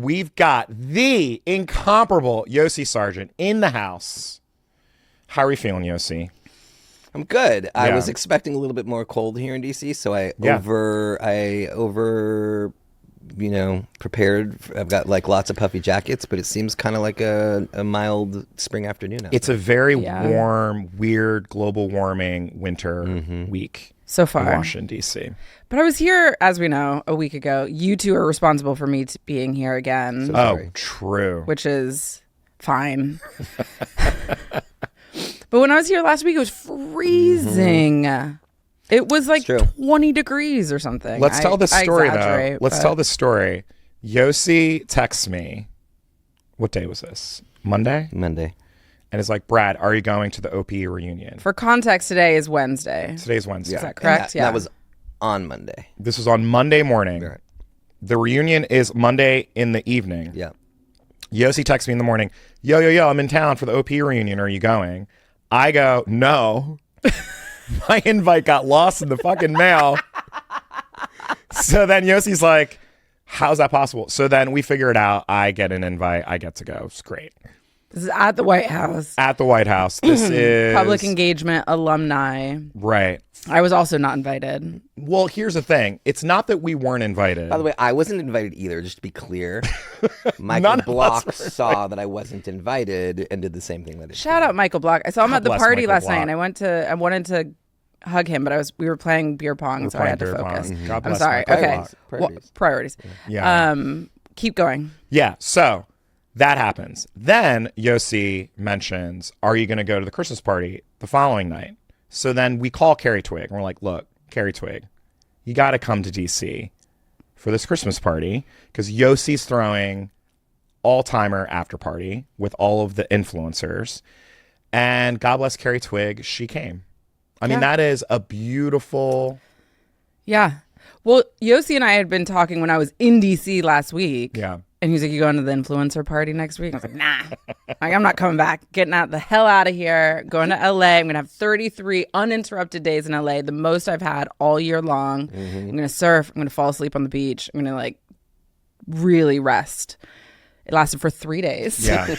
we've got the incomparable Yosi Sargent in the house. How are you feeling, Yosi? I'm good. I Yeah. was expecting a little bit more cold here in DC, so I prepared. I've got like lots of puffy jackets, but it seems kind of like a mild spring afternoon out. It's a very warm, weird, global warming winter week so far in Washington, D.C. But I was here, as we know, a week ago. You two are responsible for me being here again. So Oh, sorry. true. Which is fine. But when I was here last week, it was freezing. It was like 20 degrees or something. Let's tell the story, though. Let's but... tell the story. Yosi texts me. What day was this? Monday? Monday. And it's like, Brad, are you going to the OPE reunion? For context, today is Wednesday. Today's Wednesday. Is that correct? That was on Monday. This was on Monday morning. Right. The reunion is Monday in the evening. Yeah. Yosi texts me in the morning. Yo, I'm in town for the OPE reunion. Are you going? I go, no. My invite got lost in the fucking mail. So then Yosi's like, how's that possible? So then we figure it out. I get an invite. I get to go. It's great. This is at the White House. At the White House. This is... Public engagement alumni. Right. I was also not invited. Well, here's the thing. It's not that we weren't invited. By the way, I wasn't invited either, just to be clear. Michael Block saw that I wasn't invited and did the same thing that I did. Shout out Michael Block. I saw him God at the bless party Michael last Block. night, and I wanted to hug him, but we were playing beer pong, so I had to focus. God I'm bless sorry. Michael Okay. Block. Priorities. Yeah. Keep going. Yeah. So that happens. Then Yosi mentions, are you going to go to the Christmas party the following night? So then we call Carrie Twigg and we're like, look, Carrie Twigg, you got to come to DC for this Christmas party because Yosi's throwing all-timer after party with all of the influencers. And God bless Carrie Twigg, she came. I mean, that is a beautiful... Yeah. Well, Yosi and I had been talking when I was in DC last week. Yeah. And he was like, you going to the influencer party next week? I was like, nah. Like, I'm not coming back. Getting the hell out of here. Going to LA. I'm going to have 33 uninterrupted days in LA, the most I've had all year long. I'm going to surf. I'm going to fall asleep on the beach. I'm going to really rest. It lasted for 3 days. Yeah.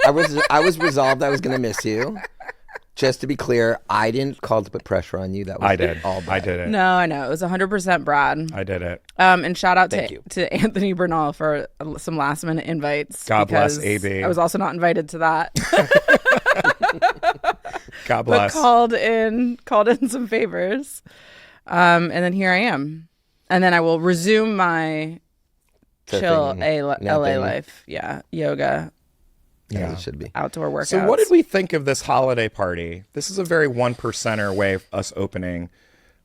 I was resolved I was going to miss you. Just to be clear, I didn't call to put pressure on you. That was I did. all Brad. I did it. No, I know. It was 100% Brad. I did it. And shout out Thank you. to Anthony Bernal for some last minute invites. God bless because AB. I was also not invited to that. God bless. But called in some favors. And then here I am. And then I will resume my chill LA life. Yeah. Yoga. Yeah, it should be. Outdoor workouts. So what did we think of this holiday party? This is a very 1%er way of us opening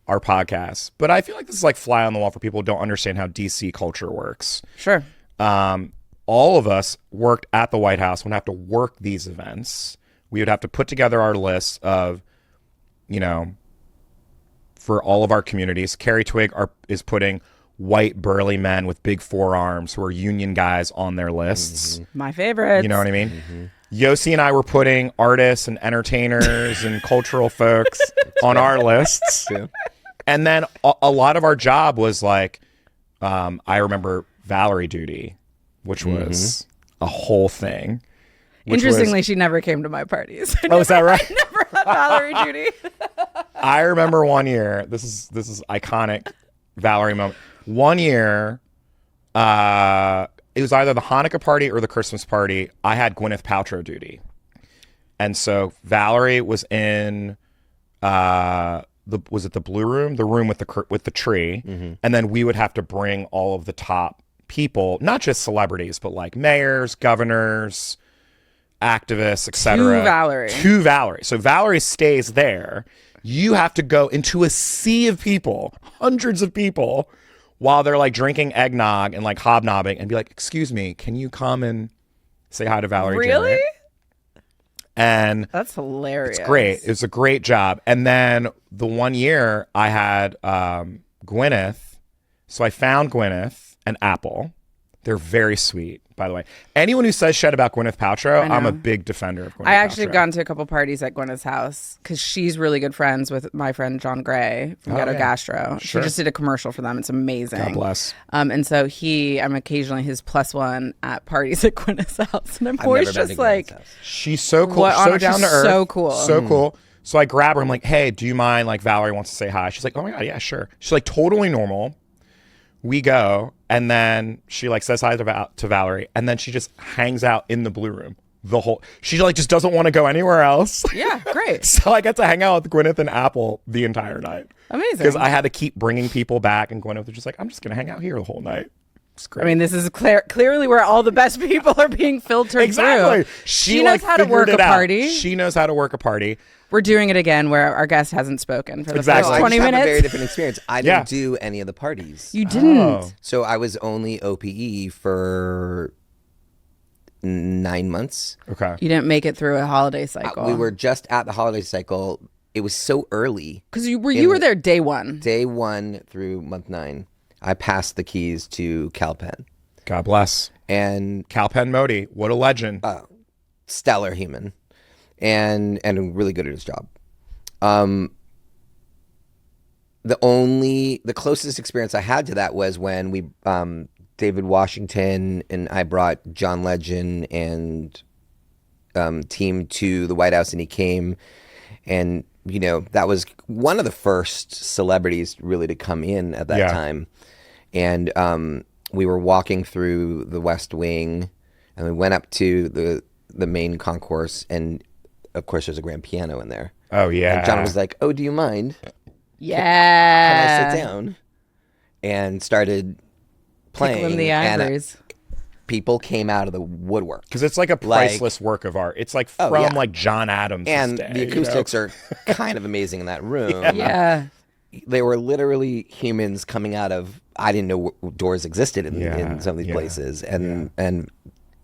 our podcast. But I feel like this is like fly on the wall for people who don't understand how DC culture works. Sure. All of us worked at the White House would have to work these events. We would have to put together our lists of, for all of our communities. Carrie Twigg is putting white burly men with big forearms who are union guys on their lists. My favorite. You know what I mean? Yosi and I were putting artists and entertainers and cultural folks on our lists. Yeah. And then a lot of our job was like, I remember Valerie duty, which was a whole thing. Interestingly, she never came to my parties. Is that right? I never had Valerie duty. I remember one year, this is iconic Valerie moment. One year, it was either the Hanukkah party or the Christmas party. I had Gwyneth Paltrow duty. And so Valerie was in, was it the blue room? The room with the tree. And then we would have to bring all of the top people, not just celebrities, but like mayors, governors, activists, etc. To Valerie. So Valerie stays there. You have to go into a sea of people, hundreds of people, while they're like drinking eggnog and like hobnobbing and be like, excuse me, can you come and say hi to Valerie? Really? Jarrett? And that's hilarious. It's great. It's a great job. And then the one year I had Gwyneth. So I found Gwyneth and Apple. They're very sweet, by the way. Anyone who says shit about Gwyneth Paltrow, know. I'm a big defender of Gwyneth I actually Paltrow. have gone to a couple parties at Gwyneth's house because she's really good friends with my friend John Gray from Ghetto yeah. Gastro. Sure. She just did a commercial for them. It's amazing. God bless. And so I'm occasionally his plus one at parties at Gwyneth's house. And I'm I've always never been to just Gwyneth's like, house. She's so cool, What- so she's down to earth. so cool. So cool. So I grab her. I'm like, hey, do you mind? Like, Valerie wants to say hi. She's like, oh my God, yeah, sure. She's like, totally normal. We go, and then she like says hi to Valerie, and then she just hangs out in the blue room. She like just doesn't want to go anywhere else. yeah, great. So I get to hang out with Gwyneth and Apple the entire night. Amazing. Because I had to keep bringing people back, and Gwyneth was just like, I'm just going to hang out here the whole night. It's great. I mean, this is clearly where all the best people are being filtered exactly. through. She knows like, how to work figured a it out. party. She knows how to work a party. We're doing it again where our guest hasn't spoken for the Exactly. first I 20 just have a very minutes. different experience. I Yeah. didn't do any of the parties. You didn't. Oh. So I was only OPE for 9 months. Okay. You didn't make it through a holiday cycle. We were just at the holiday cycle. It was so early. Because you were there day one. Day 1 through month 9, I passed the keys to CalPen. God bless. And Calpen Modi. What a legend. stellar human. And really good at his job. The closest experience I had to that was when we David Washington and I brought John Legend and team to the White House, and he came, and that was one of the first celebrities really to come in at that time, and we were walking through the West Wing, and we went up to the main concourse, and of course there's a grand piano in there. Oh, yeah. And John was like, "Oh, do you mind? Yeah. Can I sit down?" And started playing. Tickling the and ivories. people came out of the woodwork. Because it's like a priceless work of art. It's like from yeah. like John Adams' And day, the acoustics are kind of amazing in that room. Yeah. They were literally humans coming out of, I didn't know doors existed in some of these places. And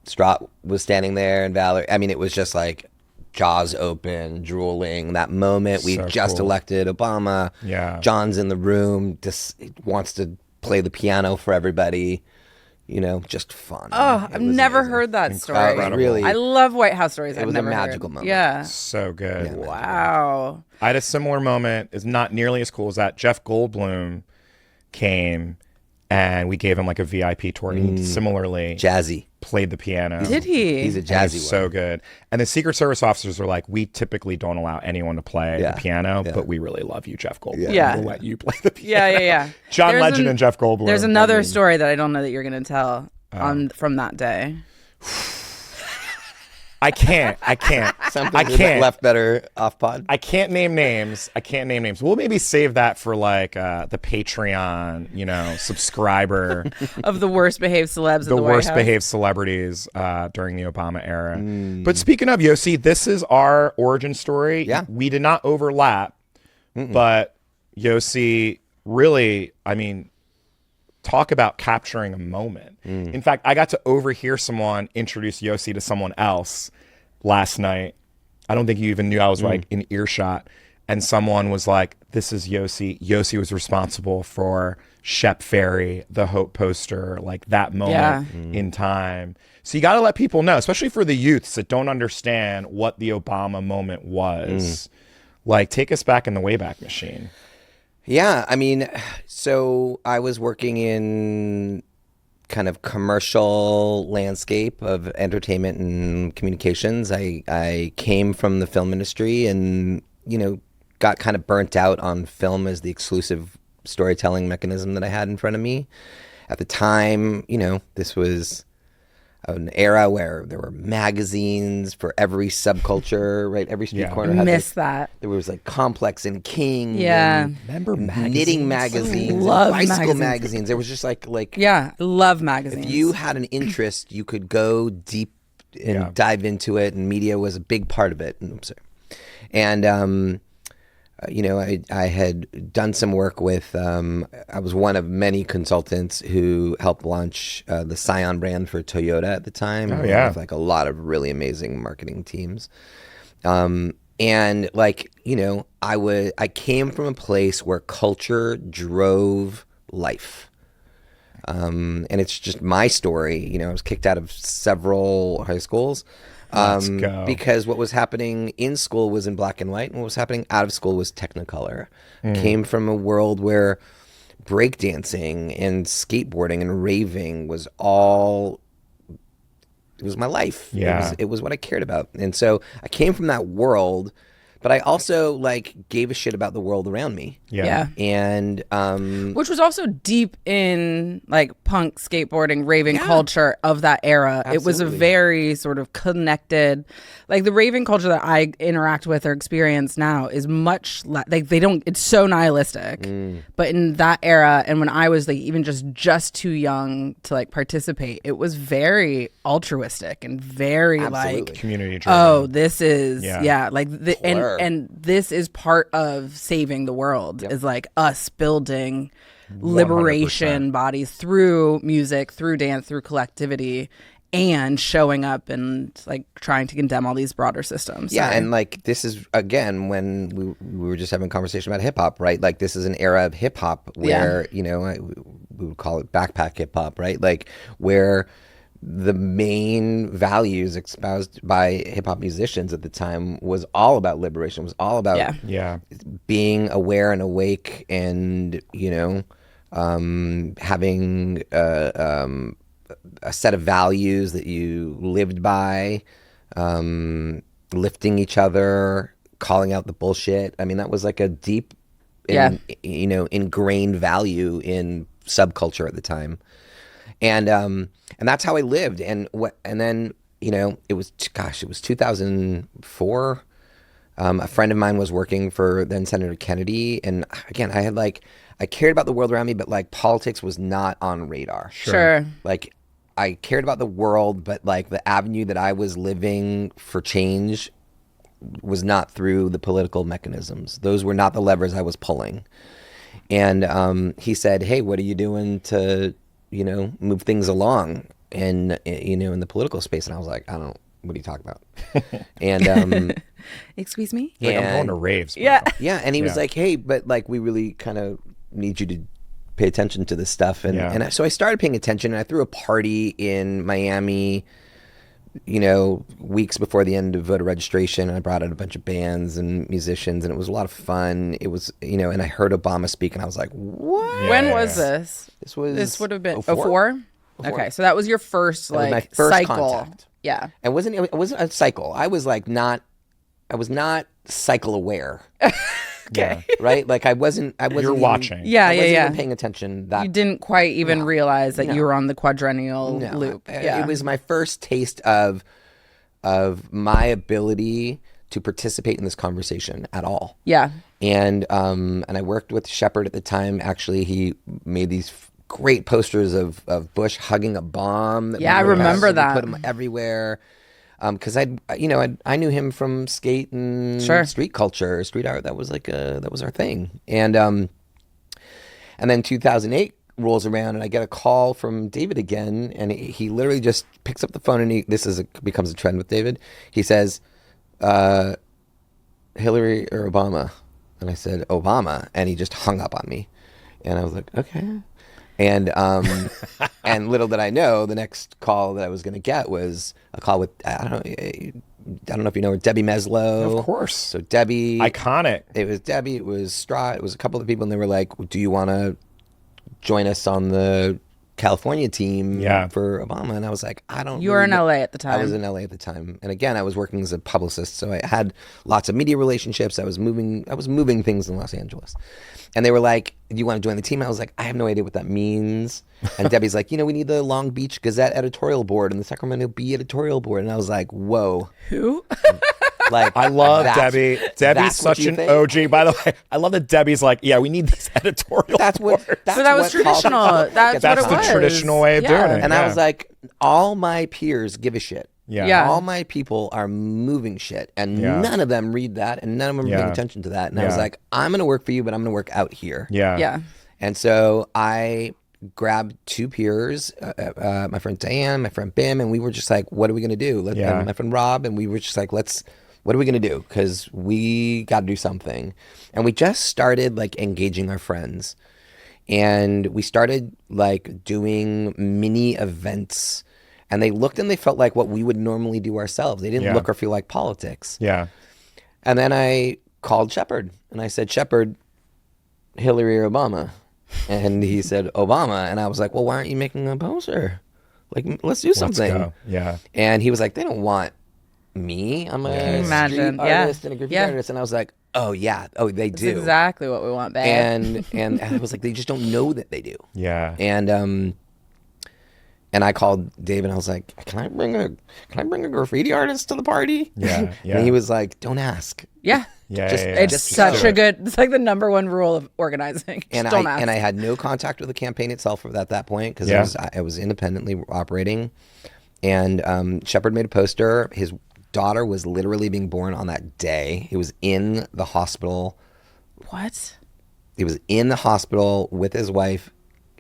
Straught was standing there, and Valerie, I mean, it was just like jaws open, drooling. That moment, we've So just cool. elected Obama. Yeah. John's in the room, just wants to play the piano for everybody. Just fun. Oh, I've never heard that story. Incredible. Really, I love White House stories. It I've was a never magical heard. moment. Yeah. So good. Wow. I had a similar moment. It's not nearly as cool as that. Jeff Goldblum came, and we gave him like a VIP tour. And he similarly jazzy. played the piano. Did he? He's a And jazzy he's one. so good. And the Secret Service officers are like, we typically don't allow anyone to play Yeah. the piano, Yeah. but we really love you, Jeff Goldblum. Yeah. We'll let you play the piano. Yeah. John There's Legend and Jeff Goldblum. There's another story that I don't know that you're going to tell Oh. from that day. I can't. Something I that's can't. left better off pod. I can't name names. We'll maybe save that for like the Patreon, subscriber, Of the worst behaved celebs in the the White worst House. behaved celebrities during the Obama era. But speaking of Yosi, this is our origin story. Yeah. We did not overlap, but Yosi really, talk about capturing a moment. In fact, I got to overhear someone introduce Yosi to someone else last night. I don't think you even knew I was like in earshot. And someone was like, this is Yosi. Yosi was responsible for Shep Ferry, the Hope poster, like that moment in time. So you got to let people know, especially for the youths that don't understand what the Obama moment was. Like, take us back in the Wayback Machine. Yeah, so I was working in kind of commercial landscape of entertainment and communications. I came from the film industry and, got kind of burnt out on film as the exclusive storytelling mechanism that I had in front of me. At the time, this was an era where there were magazines for every subculture, right? Every street corner had Miss that. there was like Complex and King. Yeah. And Remember knitting magazines, and Love bicycle magazines. magazines. There was just like Yeah. I love magazines. if you had an interest, you could go deep and dive into it, and media was a big part of it. And I had done some work with. I was one of many consultants who helped launch the Scion brand for Toyota at the time. Oh, yeah. With like a lot of really amazing marketing teams. And like, I came from a place where culture drove life. And it's just my story. You know, I was kicked out of several high schools. Let's go. Because what was happening in school was in black and white, and what was happening out of school was Technicolor. Came from a world where breakdancing and skateboarding and raving was all, it was my life. Yeah. It was what I cared about. And so I came from that world, but I also like gave a shit about the world around me. Yeah. And Which was also deep in like punk, skateboarding, raving culture of that era. It was a Absolutely. very sort of connected, like the raving culture that I interact with or experience now is much like they don't, it's so nihilistic. But in that era, and when I was like even just too young to like participate, it was very altruistic and very like, Community driven. oh, this is Yeah. like Blur. and this is part of saving the world is like us building liberation 100%. bodies through music, through dance, through collectivity, and showing up and like trying to condemn all these broader systems. yeah, Sorry. and like this is again when we were just having a conversation about hip hop, right? Like this is an era of hip hop where you know we would call it backpack hip hop, right? Like where the main values espoused by hip hop musicians at the time was all about liberation, was all about Yeah. being aware and awake, and you know, having a set of values that you lived by, lifting each other, calling out the bullshit. I mean, that was like a deep, you know, ingrained value in subculture at the time, and that's how I lived. And then you know, it was 2004. A friend of mine was working for then Senator Kennedy, and again, I cared about the world around me, but like politics was not on radar. Sure. Like I cared about the world, but like the avenue that I was living for change was not through the political mechanisms. Those were not the levers I was pulling. And he said, "Hey, what are you doing to, you know, move things along in, you know, in the political space?" And I was like, "I don't. What are you talking about?" And Excuse me? Like, I'm and- going to raves. Bro. Yeah. yeah, and he was Yeah. like, "Hey, but like we really kind of need you to pay attention to this stuff." And Yeah. so I started paying attention, and I threw a party in Miami, you know, weeks before the end of voter registration. And I brought out a bunch of bands and musicians, and it was a lot of fun. It was, you know, and I heard Obama speak, and I was like, "What?" When was this? This would have been 04? 04? Okay, so that was your first was like my first cycle. contact. Yeah. It wasn't a cycle. I was not cycle aware. Yeah. Right? Like I wasn't You're even- watching. Yeah, I yeah, wasn't yeah. even paying attention that You didn't quite even realize that No. you were on the quadrennial No, loop. Yeah. It was my first taste of my ability to participate in this conversation at all. Yeah. And I worked with Shepard at the time. Actually, he made these great posters of Bush hugging a bomb. That Yeah, we I remember we that. put them everywhere. Because I knew him from skate and Sure. street culture, street art. That was our thing. And then 2008 rolls around, and I get a call from David again, and he literally just picks up the phone, and becomes a trend with David. He says, "Hillary or Obama?" And I said, "Obama," and he just hung up on me, and I was like, "Okay." And and little did I know, the next call that I was going to get was a call with I don't know if you know her, Debbie Meslow. Of course. So Debbie, Iconic. it was Debbie, it was Straw, it was a couple of people, and they were like, "Do you want to join us on the California team for Obama?" And I was like, "I don't." You were in know." LA at the time. I was in LA at the time, and again, I was working as a publicist, so I had lots of media relationships. I was moving things in Los Angeles, and they were like, "Do you want to join the team?" I was like, "I have no idea what that means." And Debbie's like, "We need the Long Beach Gazette editorial board and the Sacramento Bee editorial board," and I was like, "Whoa." Who? Like, I love that's- Debbie. Debbie's that's what such you an think? OG. By the way, I love that Debbie's like, yeah, we need these editorial. That's what. boards. That's So that was what traditional. politics- That's That's what it the was. traditional way of Yeah. doing it. And I was like, all my peers give a shit. Yeah. All my people are moving shit, and Yeah. none of them read that, and none of them are paying attention to that. And I was Yeah. like, I'm going to work for you, but I'm going to work out here. Yeah. Yeah. And so I grabbed two peers, my friend Diane, my friend Bim, and we were just like, what are we going to do? Yeah. And my friend Rob, and we were just like, what are we going to do? Because we got to do something. And we just started like engaging our friends. And we started like doing mini events, and they looked and they felt like what we would normally do ourselves. They didn't look or feel like politics. Yeah. And then I called Shepard and I said, Shepard, Hillary or Obama? And he said, Obama. And I was like, well, why aren't you making a poster? Like, let's do something. Let's go. Yeah. And he was like, they don't want me. I'm a street artist and a graffiti artist. And I was like, oh yeah, oh they do. That's exactly what we want, babe. And I was like, they just don't know that they do. Yeah. And I called Dave and I was like, can I bring a graffiti artist to the party? Yeah. Yeah. And he was like, don't ask. Yeah. Yeah. Just- yeah. It's Just such do a it. good, it's like the number one rule of organizing. And Just don't ask. I had no contact with the campaign itself at that point because I was independently operating. And Shepard made a poster. His daughter was literally being born on that day. He was in the hospital. What? He was in the hospital with his wife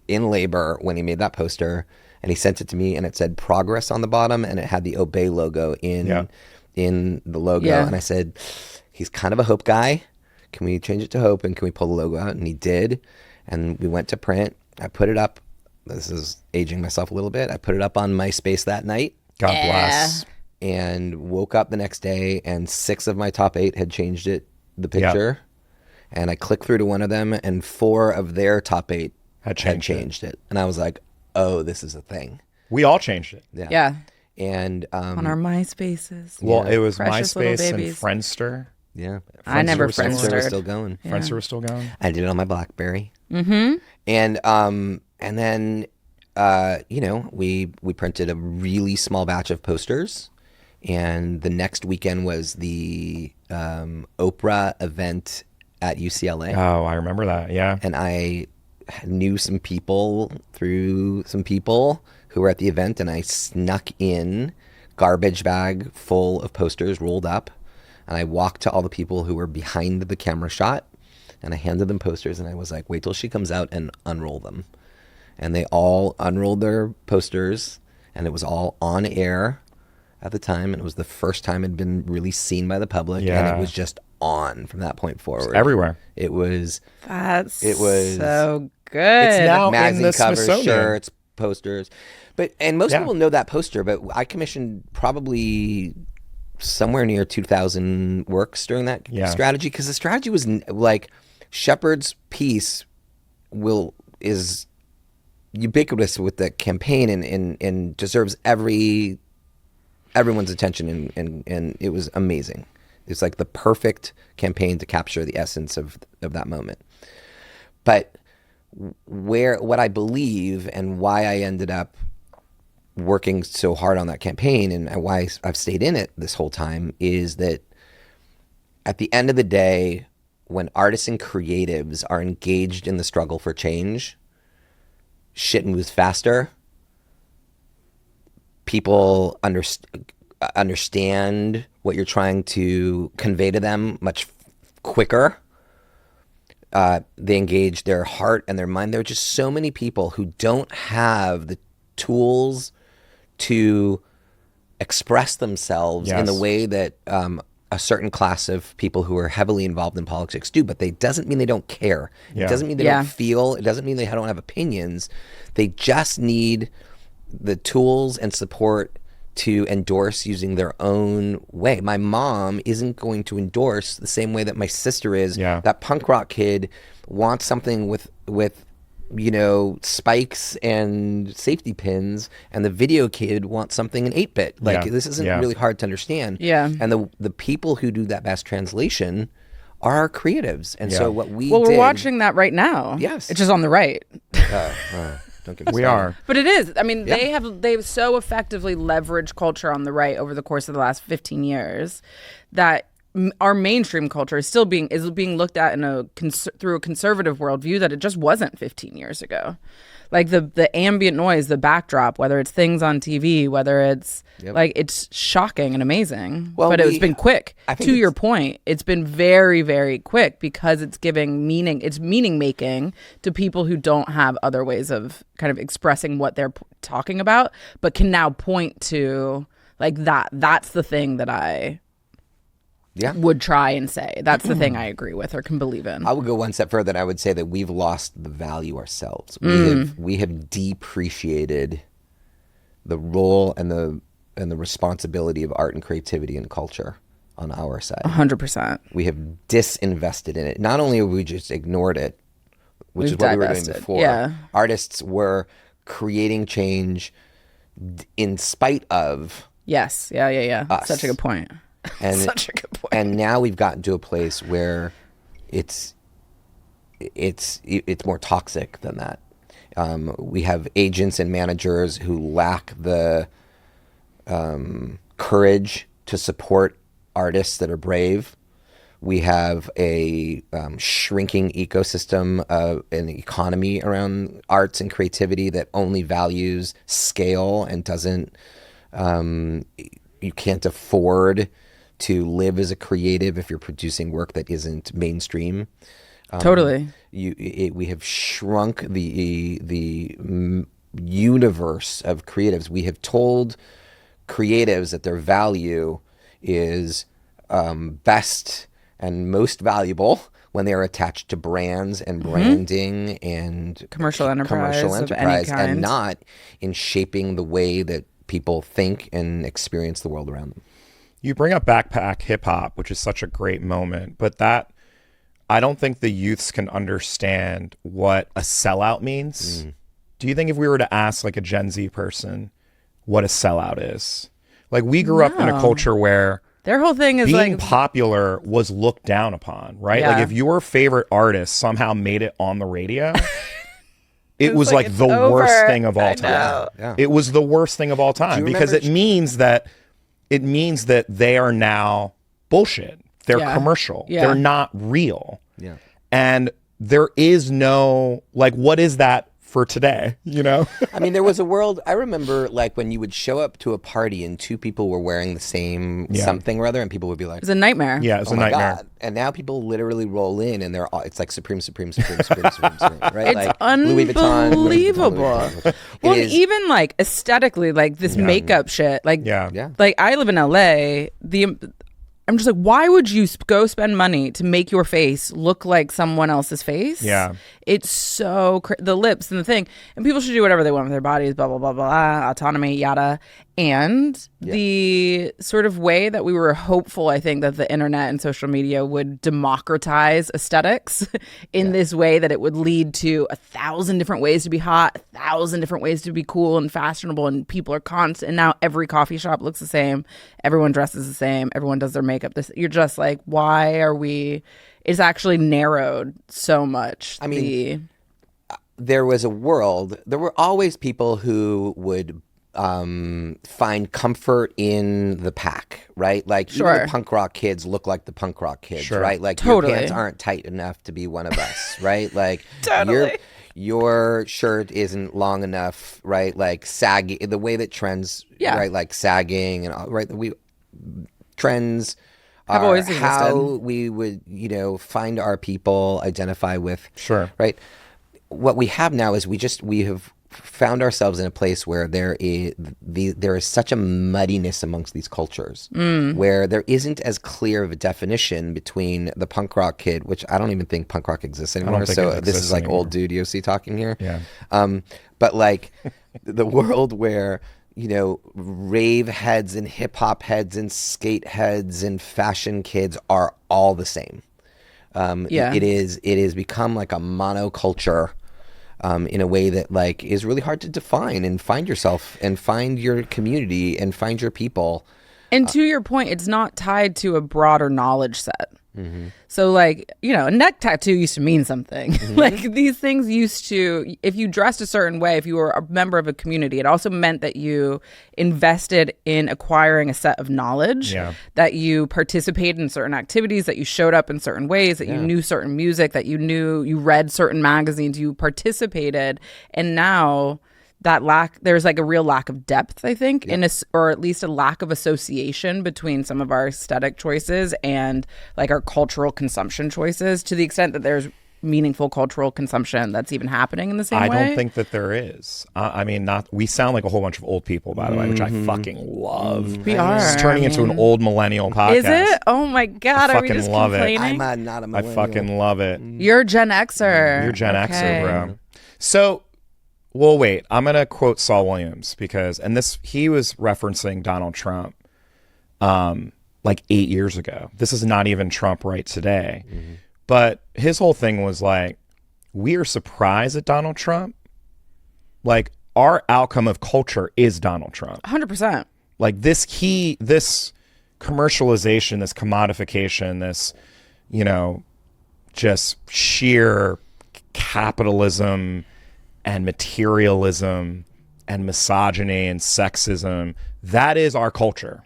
in labor when he made that poster. And he sent it to me, and it said progress on the bottom, and it had the Obey logo in the logo. Yeah. And I said, he's kind of a Hope guy. Can we change it to Hope, and can we pull the logo out? And he did. And we went to print. I put it up. This is aging myself a little bit. I put it up on MySpace that night God bless. and woke up the next day, and 6 of my top 8 had changed the picture. And I clicked through to one of them, and 4 of their top 8 had changed it. And I was like, oh, this is a thing. We all changed it. Yeah. And On our MySpaces. Well, it was Precious little MySpace and babies. Friendster. yeah, I never Friendster was Friendstered. still going. Friendster was still going. I did it on my BlackBerry. Mm-hmm. And then we printed a really small batch of posters, and the next weekend was the Oprah event at UCLA. Oh, I remember that. Yeah. And I knew some people through some people who were at the event, and I snuck in garbage bag full of posters rolled up, and I walked to all the people who were behind the camera shot, and I handed them posters, and I was like, wait till she comes out and unroll them. And they all unrolled their posters, and it was all on air at the time, and it was the first time it had been really seen by the public, and Yeah. it was just on from that point forward. Everywhere. It was It was so good. It's now in magazine the covers, Smithsonian. shirts, posters. And most Yeah. people know that poster, but I commissioned probably somewhere near 2,000 works during that strategy, because the strategy was like Shepard's piece is ubiquitous with the campaign and deserves everyone's attention, and it was amazing. It's like the perfect campaign to capture the essence of that moment. But what I believe and why I ended up working so hard on that campaign and why I've stayed in it this whole time is that at the end of the day, when artists and creatives are engaged in the struggle for change, shit moves faster. People understand what you're trying to convey to them much quicker. They engage their heart and their mind. There are just so many people who don't have the tools to express themselves in the way that a certain class of people who are heavily involved in politics do, but it doesn't mean they don't care. It doesn't mean they don't feel. It doesn't mean they don't have opinions. They just need the tools and support to endorse using their own way. My mom isn't going to endorse the same way that my sister is. Yeah. That punk rock kid wants something with spikes and safety pins, and the video kid wants something in 8-bit. Like this isn't really hard to understand. Yeah. And the people who do that best translation are creatives. And so what we we're did, watching that right now. Yes. It's just on the right. don't get me We started. are. But it is. I mean, they've so effectively leveraged culture on the right over the course of the last 15 years that our mainstream culture is still being looked at through a conservative worldview that it just wasn't 15 years ago. Like the ambient noise, the backdrop, whether it's things on TV, whether it's like, it's shocking and amazing. Well, but it's been quick. I think To your point, it's been very, very quick because it's giving meaning. It's meaning making to people who don't have other ways of kind of expressing what they're talking about, but can now point to like that. That's the thing that I would try and say. That's the thing I agree with or can believe in. I would go one step further, and I would say that we've lost the value ourselves. We have depreciated the role and the responsibility of art and creativity and culture on our side. 100%. We have disinvested in it. Not only have we just ignored it, which We've is what we were doing divested. before. Yeah. Artists were creating change in spite of Yes. Yeah. us. Such a good point. And Such a good point. And now we've gotten to a place where it's more toxic than that. We have agents and managers who lack the courage to support artists that are brave. We have a shrinking ecosystem of an economy around arts and creativity that only values scale and doesn't. You can't afford to live as a creative if you're producing work that isn't mainstream. Totally. We have shrunk the universe of creatives. We have told creatives that their value is best and most valuable when they are attached to brands and branding and Commercial enterprise of any and kind. not in shaping the way that people think and experience the world around them. You bring up backpack hip hop, which is such a great moment, but that I don't think the youths can understand what a sellout means. Do you think if we were to ask like a Gen Z person what a sellout is? Like we grew up in a culture where Their whole thing is being like popular was looked down upon, right? Yeah. Like if your favorite artist somehow made it on the radio, it was like it's the worst over. thing of all I time. know. Yeah. It was the worst thing of all time you because remember- it means that they are now bullshit. They're Yeah. commercial. Yeah. They're not real. Yeah. And there is no, like, what is that for today? You know? I mean, there was a world, I remember like when you would show up to a party and two people were wearing the same something or other and people would be like, it's a nightmare. Yeah, it was oh a my nightmare. God. And now people literally roll in and they're all, it's like Supreme, right? It's like Louis Vuitton, unbelievable. It Well, and is- even like aesthetically, like this makeup shit, like Yeah. like I live in LA. I'm just like, why would you go spend money to make your face look like someone else's face? Yeah. It's so the lips and the thing, and people should do whatever they want with their bodies, blah blah blah blah, autonomy, yada. And the sort of way that we were hopeful, I think, that the internet and social media would democratize aesthetics in this way that it would lead to 1,000 different ways to be hot, 1,000 different ways to be cool and fashionable, and people are constant. And now every coffee shop looks the same, everyone dresses the same, everyone does their makeup. You're just like, why are we? It's actually narrowed so much. I mean, there was a world, there were always people who would find comfort in the pack, right? Like even Sure. the punk rock kids look like the punk rock kids, Sure. right? Like Totally. your pants aren't tight enough to be one of us, right? Like Totally. your shirt isn't long enough, right? Like sagging, the way that trends, Yeah. right? Like sagging and all, right? Trends Have are always how existed. we would, find our people, identify with. Sure. Right. What we have now is we have found ourselves in a place where there is such a muddiness amongst these cultures where there isn't as clear of a definition between the punk rock kid, which I don't even think punk rock exists anymore. think So it this exists is like anymore. old dude Yosi talking here. Yeah. But like the world where, rave heads and hip hop heads and skate heads and fashion kids are all the same. It is become like a monoculture in a way that like is really hard to define and find yourself and find your community and find your people. And to your point, it's not tied to a broader knowledge set. So like, a neck tattoo used to mean something. Like these things used to, if you dressed a certain way, if you were a member of a community, it also meant that you invested in acquiring a set of knowledge, that you participated in certain activities, that you showed up in certain ways, that you knew certain music, that you read certain magazines, you participated. And now there's like a real lack of depth, I think, or at least a lack of association between some of our aesthetic choices and like our cultural consumption choices, to the extent that there's meaningful cultural consumption that's even happening in the same way. I don't think that there is. I mean, not. We sound like a whole bunch of old people, by the way, which I fucking love. We are. It's turning into an old millennial podcast. Is it? Oh my God. I Are we fucking just love it. complaining? I'm not a I millennial. fucking love it. You're Gen Xer. You're Gen Okay. Xer, bro. So, well, wait. I'm gonna quote Saul Williams because, and this, he was referencing Donald Trump, like 8 years ago. This is not even Trump right today, but his whole thing was like, we are surprised at Donald Trump. Like, our outcome of culture is Donald Trump. 100%. Like this commercialization, this commodification, this, you know, just sheer capitalism and materialism and misogyny and sexism, that is our culture.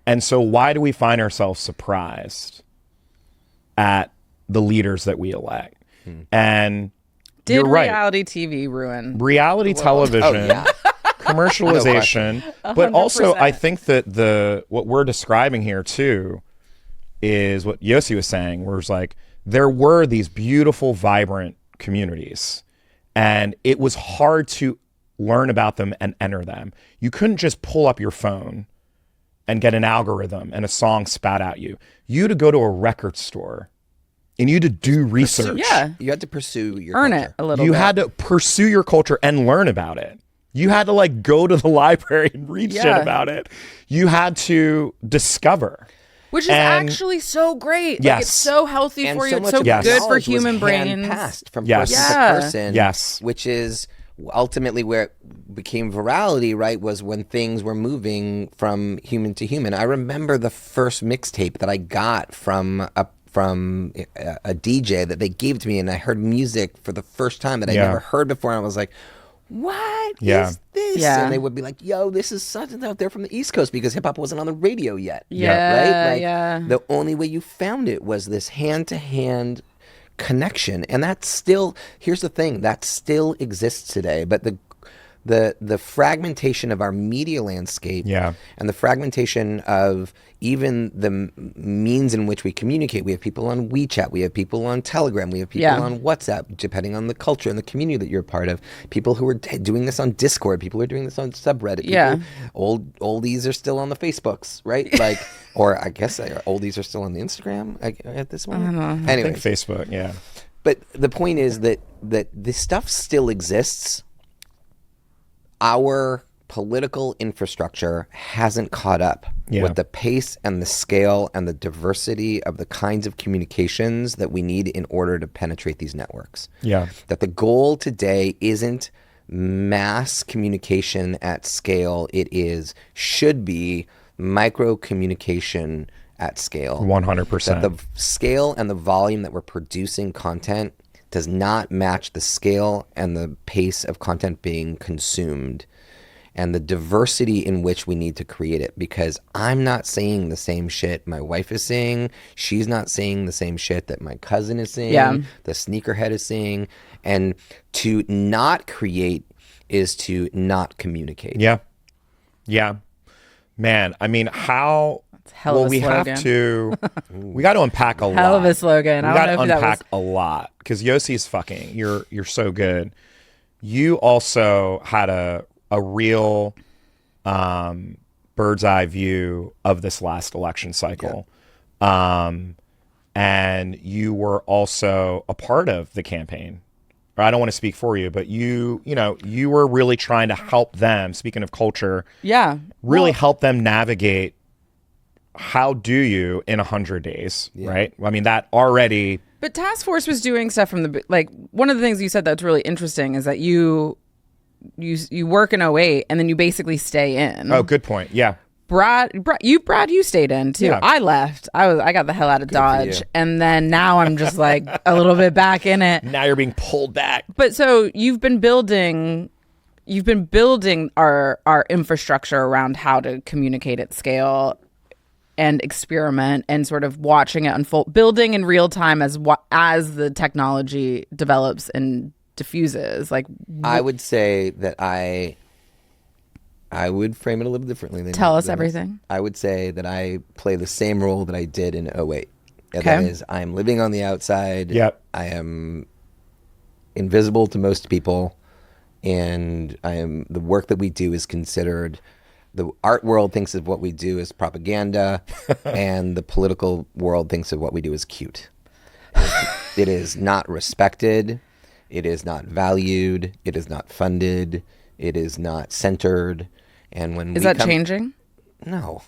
And so why do we find ourselves surprised at the leaders that we elect? And Did you're right. reality TV ruin? Reality television, commercialization, but also 100%. I think that what we're describing here too is what Yosi was saying, where it's like there were these beautiful, vibrant communities, and it was hard to learn about them and enter them. You couldn't just pull up your phone and get an algorithm and a song spat at you. You had to go to a record store and you had to do research. Yeah. You had to pursue your Earn culture. it a little You bit. had to pursue your culture and learn about it. You had to like go to the library and read shit Yeah. about it. You had to discover. Which is And- actually so great. Like, Yes. it's so healthy And for you. so It's much so of Yes. good for knowledge was human brains. hand-passed from Yes. person Yeah. to person. Yes. Which is ultimately where it became virality, right? Was when things were moving from human to human. I remember the first mixtape that I got from a DJ that they gave to me, and I heard music for the first time that I Yeah. never heard before, and I was like, what Yeah. is this? Yeah. And they would be like, yo, this is such and out there from the East Coast, because hip hop wasn't on the radio yet. Yeah, Right? Like, yeah. the only way you found it was this hand-to-hand connection. And that's still, here's the thing, that still exists today. But the fragmentation of our media landscape, Yeah. and the fragmentation of even the means in which we communicate. We have people on WeChat, we have people on Telegram, we have people Yeah. on WhatsApp, depending on the culture and the community that you're a part of. People who are doing this on Discord, people who are doing this on subreddit. People, Yeah. oldies are still on the Facebooks, right? Like, or I guess oldies are still on the Instagram at this moment. I Anyway, think Facebook, yeah. but the point is that this stuff still exists. Our political infrastructure hasn't caught up Yeah. with the pace and the scale and the diversity of the kinds of communications that we need in order to penetrate these networks. Yeah. That the goal today isn't mass communication at scale. It should be micro communication at scale. 100%. That the scale and the volume that we're producing content does not match the scale and the pace of content being consumed, and the diversity in which we need to create it. Because I'm not saying the same shit my wife is saying. She's not saying the same shit that my cousin is saying. Yeah. The sneakerhead is saying. And to not create is to not communicate. Yeah. Yeah. Man, I mean, how... hell of a we slogan. have to... we got to unpack a lot. Hell of a slogan. We I got don't to know if that was... unpack a lot. Because Yosi's fucking... You're so good. You also had a real bird's eye view of this last election cycle. And you were also a part of the campaign. Or I don't want to speak for you, but you were really trying to help them, speaking of culture, Yeah. really help them navigate how do you in 100 days, right? I mean, that already... But Task Force was doing stuff from the like. One of the things you said that's really interesting is that you work in 08 and then you basically stay in. Oh, good point. Yeah. Brad, you stayed in too. Yeah. I left. I got the hell out of Dodge, you. and then now I'm just like a little bit back in it. Now you're being pulled back. But so you've been building our infrastructure around how to communicate at scale and experiment and sort of watching it unfold, building in real time as the technology develops and diffuses. Like, I would say that I would frame it a little differently. Tell us everything. I would say that I play the same role that I did in 08. And Okay. that is, I am living on the outside. Yep. I am invisible to most people, and the work that we do is considered. The art world thinks of what we do as propaganda, and the political world thinks of what we do as cute. It is not respected. It is not valued. It is not funded. It is not centered. And when Is that changing? No.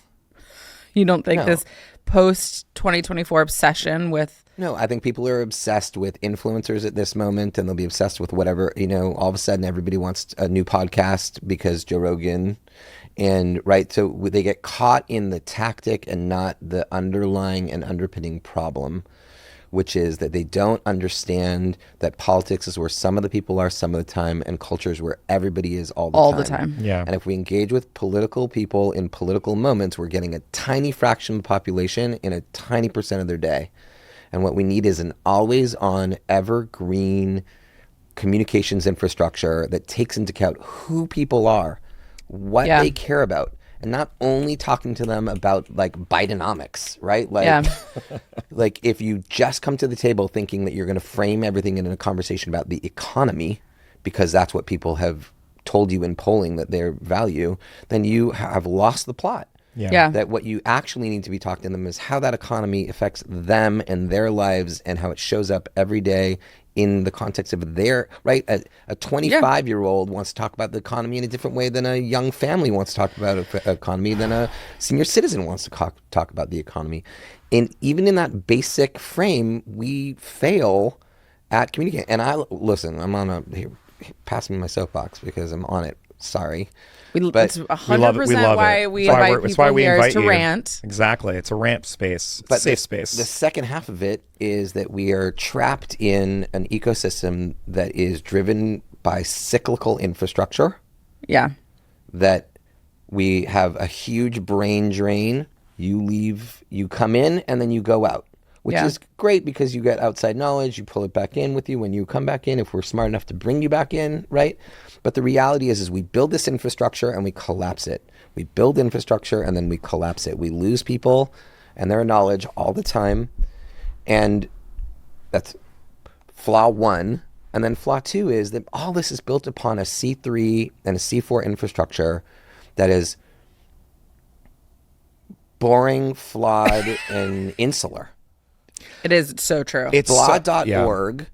You don't think No. this post 2024 obsession with No, I think people are obsessed with influencers at this moment, and they'll be obsessed with whatever, all of a sudden everybody wants a new podcast because Joe Rogan, and right, so they get caught in the tactic and not the underlying and underpinning problem, which is that they don't understand that politics is where some of the people are some of the time, and culture is where everybody is all the time. Yeah. And if we engage with political people in political moments, we're getting a tiny fraction of the population in a tiny percent of their day. And what we need is an always-on, evergreen communications infrastructure that takes into account who people are, what Yeah. they care about, and not only talking to them about like Bidenomics, right? Like, Yeah. like if you just come to the table thinking that you're going to frame everything in a conversation about the economy, because that's what people have told you in polling that they value, then you have lost the plot. Yeah. That what you actually need to be talking to them is how that economy affects them and their lives, and how it shows up every day in the context of their, right? A 25-year-old wants to talk about the economy in a different way than a young family wants to talk about the economy, than a senior citizen wants to talk about the economy. And even in that basic frame, we fail at communicating. And listen, I'm on here, pass me my soapbox because I'm on it. Sorry. But It's 100% why we invite people here is to rant. Exactly. It's a rant space. It's But a safe the space. second half of it is that we are trapped in an ecosystem that is driven by cyclical infrastructure, Yeah. that we have a huge brain drain. You leave, you come in, and then you go out, which Yeah. is great because you get outside knowledge. You pull it back in with you when you come back in, if we're smart enough to bring you back in, right? But the reality is we build this infrastructure and we collapse it. We build infrastructure and then we collapse it. We lose people and their knowledge all the time. And that's flaw one. And then flaw two is that all this is built upon a C3 and a C4 infrastructure that is boring, flawed, and insular. It is so true. It's Blah.org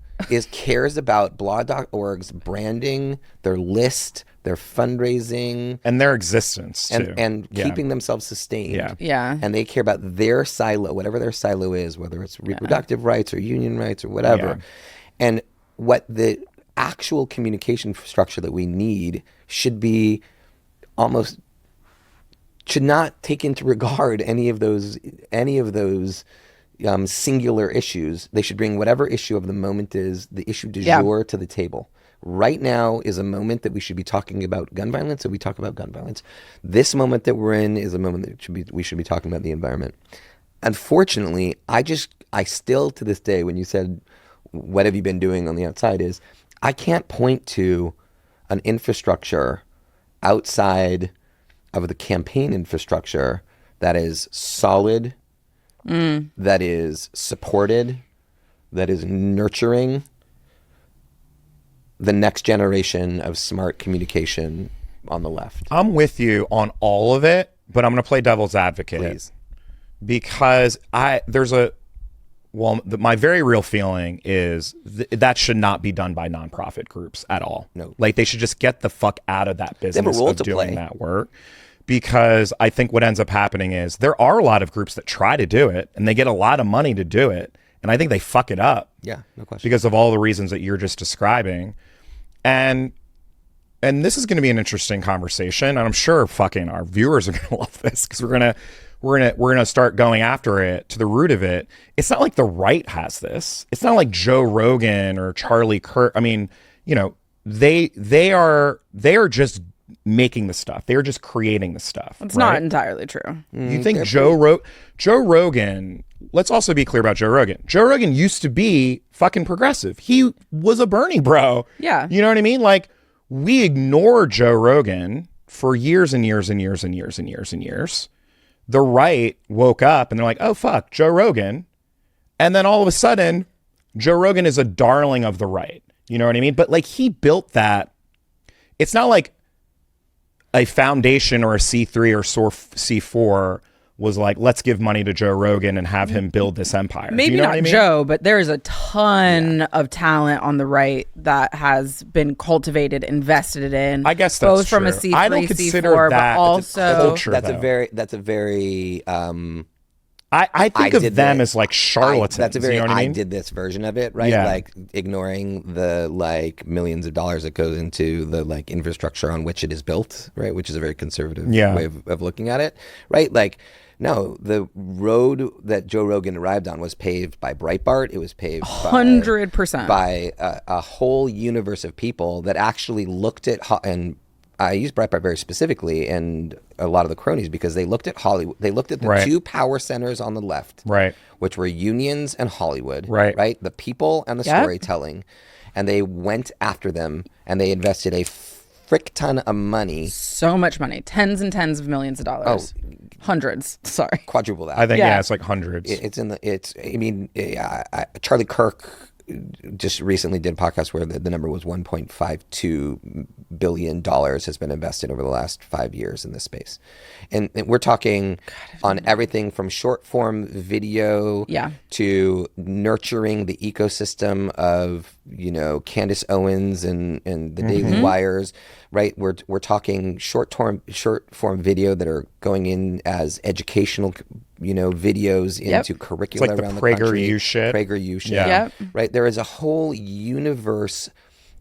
cares about blah.org's branding, their list, their fundraising, and their existence too. and keeping themselves sustained. Yeah. Yeah. And they care about their silo, whatever their silo is, whether it's reproductive rights or union rights or whatever. Yeah. And what the actual communication structure that we need should not take into regard any of those singular issues. They should bring whatever issue of the moment is the issue du jour to the table. Right now is a moment that we should be talking about gun violence, so we talk about gun violence. This moment that we're in is a moment that we should be talking about the environment. Unfortunately, I still to this day, when you said, what have you been doing on the outside, is I can't point to an infrastructure outside of the campaign infrastructure that is solid, that is supported, that is nurturing the next generation of smart communication on the left. I'm with you on all of it, but I'm going to play devil's advocate. Please. Because my very real feeling is that should not be done by nonprofit groups at all. No. Like they should just get the fuck out of that business role of to doing play. that work. Because I think what ends up happening is there are a lot of groups that try to do it and they get a lot of money to do it. And I think they fuck it up. Yeah, no question. Because of all the reasons that you're just describing. And this is going to be an interesting conversation. And I'm sure fucking our viewers are going to love this because we're going to start going after it to the root of it. It's not like the right has this. It's not like Joe Rogan or Charlie Kirk. I mean, they are just making the stuff. They're just creating the stuff. It's right? not entirely true. You think Joe Rogan, let's also be clear about Joe Rogan. Joe Rogan used to be fucking progressive. He was a Bernie bro. Yeah. You know what I mean? Like we ignored Joe Rogan for years and years and years and years and years and years. The right woke up and they're like, oh fuck, Joe Rogan. And then all of a sudden, Joe Rogan is a darling of the right. You know what I mean? But like he built that. It's not like a foundation or a C3 or C4 was like, let's give money to Joe Rogan and have him build this empire. Maybe Do you know not what I mean? Joe, but there is a ton of talent on the right that has been cultivated, invested in. I guess that's both from a true. C3, I don't consider C4, that but also culture. That's though. a very I think of did them that. as like charlatans. That's a very you know what I I mean? did this version of it, right? Yeah. Like ignoring the like millions of dollars that goes into the like infrastructure on which it is built, right? Which is a very conservative way of looking at it, right? Like, no, the road that Joe Rogan arrived on was paved by Breitbart. It was paved 100% by a whole universe of people that actually looked at and I use Breitbart very specifically and a lot of the cronies because they looked at Hollywood. They looked at the Right. two power centers on the left, Right. which were unions and Hollywood, Right. The people and the Yep. storytelling, and they went after them and they invested a frick ton of money, so much money, tens and tens of millions of dollars, hundreds. Sorry, quadruple that. I think, Yeah. it's like hundreds. Charlie Kirk just recently did a podcast where the number was $1.52 billion has been invested over the last 5 years in this space. And we're talking on everything from short form video to nurturing the ecosystem of, Candace Owens and the Daily Wires, right? We're talking short form video that are going in as educational videos into curricula It's like around the the country. PragerU shit. PragerU shit. Yeah. Yep. Right. There is a whole universe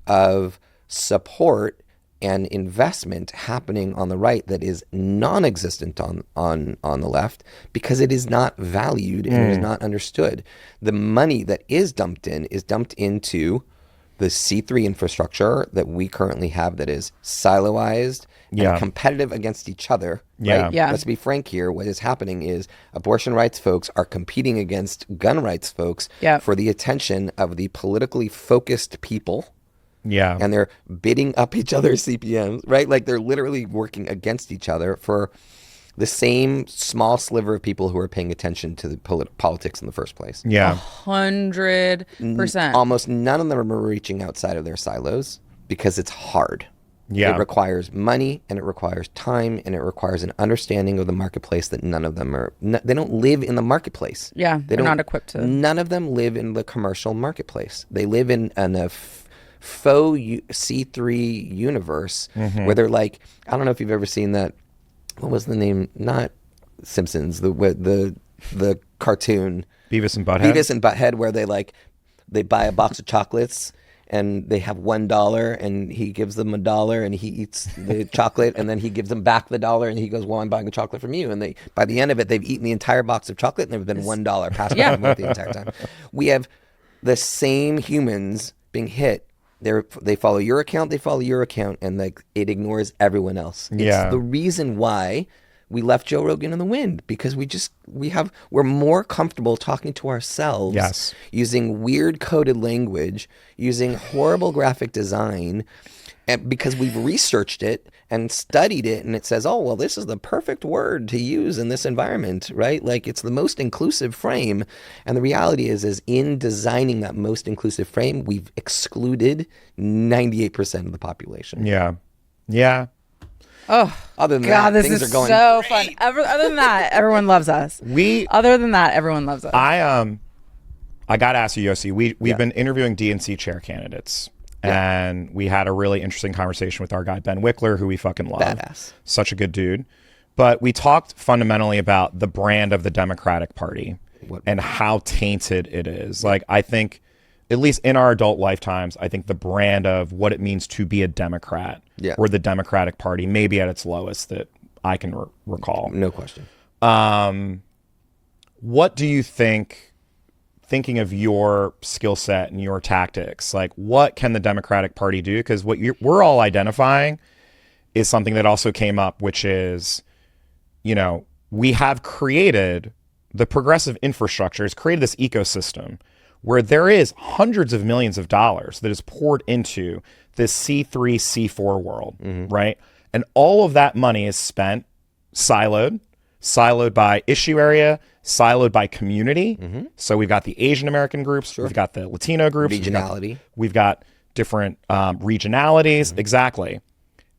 of support and investment happening on the right that is non-existent on the left because it is not valued and it is not understood. The money that is dumped into the C3 infrastructure that we currently have that is siloized and competitive against each other. Yeah. Right? Yeah. Let's be frank here. What is happening is abortion rights folks are competing against gun rights folks for the attention of the politically focused people. Yeah. And they're bidding up each other's CPMs, right? Like they're literally working against each other for the same small sliver of people who are paying attention to the politics in the first place. Yeah. 100%. Almost none of them are reaching outside of their silos because it's hard. Yeah. It requires money and it requires time and it requires an understanding of the marketplace that none of them are. They don't live in the marketplace. Yeah, they're don't- not equipped to. None of them live in the commercial marketplace. They live in a faux C3 universe where they're like, I don't know if you've ever seen that. What was the name? Not Simpsons. The cartoon Beavis and Butthead. Beavis and Butthead, where they buy a box of chocolates and they have $1 and he gives them $1 and he eats the chocolate and then he gives them back the $1 and he goes, well, I'm buying a chocolate from you. And by the end of it, they've eaten the entire box of chocolate and there's been $1 passed back and forth the entire time. We have the same humans being hit. They follow your account, and like it ignores everyone else. Yeah. It's the reason why we left Joe Rogan in the wind because we're more comfortable talking to ourselves, Yes. using weird coded language, using horrible graphic design, and because we've researched it and studied it, and it says, oh, well, this is the perfect word to use in this environment, right? Like it's the most inclusive frame. And the reality is in designing that most inclusive frame, we've excluded 98% of the population. Yeah. Yeah. Oh, Other than God, that, this things is are going so great. fun. Other than that, everyone loves us. Other than that, everyone loves us. I got to ask you, Yosi, we've been interviewing DNC chair candidates. And we had a really interesting conversation with our guy, Ben Wickler, who we fucking love. Badass. Such a good dude. But we talked fundamentally about the brand of the Democratic Party and how tainted it is. Like, I think, at least in our adult lifetimes, I think the brand of what it means to be a Democrat or the Democratic Party may be at its lowest that I can recall. No question. What do you think, thinking of your skill set and your tactics, like what can the Democratic Party do? Because what we're all identifying is something that also came up, which is, we have created the progressive infrastructure, has created this ecosystem where there is hundreds of millions of dollars that is poured into this C3, C4 world, right? And all of that money is spent siloed siloed by issue area, siloed by community. So we've got the Asian American groups, we've got the Latino groups, Regionality. we've got different regionalities. Exactly.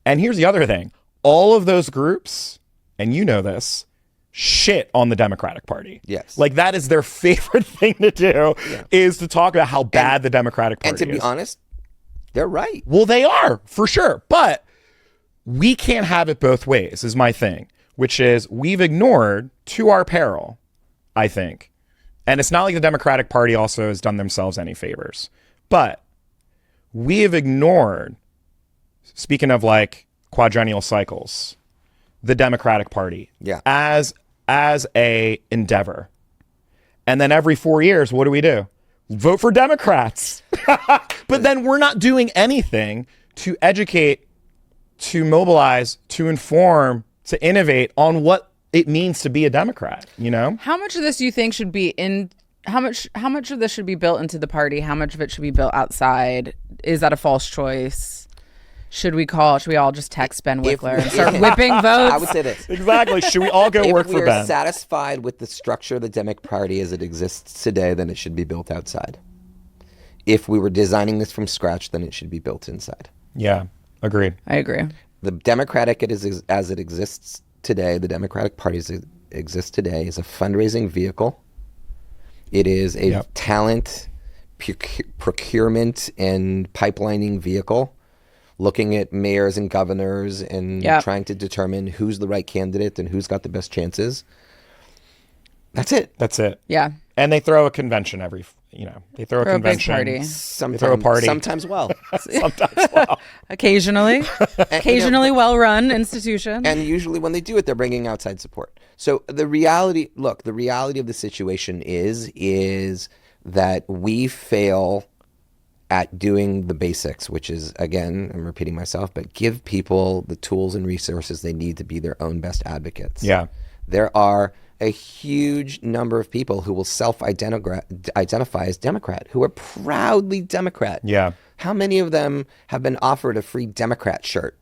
And here's the other thing. All of those groups, and you know this, shit on the Democratic Party. Yes. Like that is their favorite thing to do is to talk about how bad the Democratic Party is. And to be honest, they're right. Well, they are, for sure. But we can't have it both ways, is my thing, which is we've ignored, to our peril, I think. And it's not like the Democratic Party also has done themselves any favors. But we have ignored, speaking of like quadrennial cycles, the Democratic Party as a endeavor. And then every 4 years, what do? Vote for Democrats. But then we're not doing anything to educate, to mobilize, to inform, to innovate on what it means to be a Democrat, you know? How much of this do you think should be in how much of this should be built into the party? How much of it should be built outside? Is that a false choice? Should we all just text Ben Wickler and start whipping votes? I would say this. Exactly. Should we all go work for If we Ben? are satisfied with the structure of the Democratic Party as it exists today, then it should be built outside. If we were designing this from scratch, then it should be built inside. Yeah, agreed. I agree. The Democratic as it exists today, the Democratic Party as it exists today is a fundraising vehicle. It is a talent procurement and pipelining vehicle, looking at mayors and governors and trying to determine who's the right candidate and who's got the best chances. That's it. Yeah. And they throw a convention they throw a convention. A big party. Sometimes, they throw a party. Sometimes well. Sometimes well. Occasionally well run institution. And usually when they do it, they're bringing outside support. So the reality of the situation is that we fail at doing the basics, which is, again, I'm repeating myself, but give people the tools and resources they need to be their own best advocates. Yeah. There are a huge number of people who will self-identify as Democrat, who are proudly Democrat. Yeah. How many of them have been offered a free Democrat shirt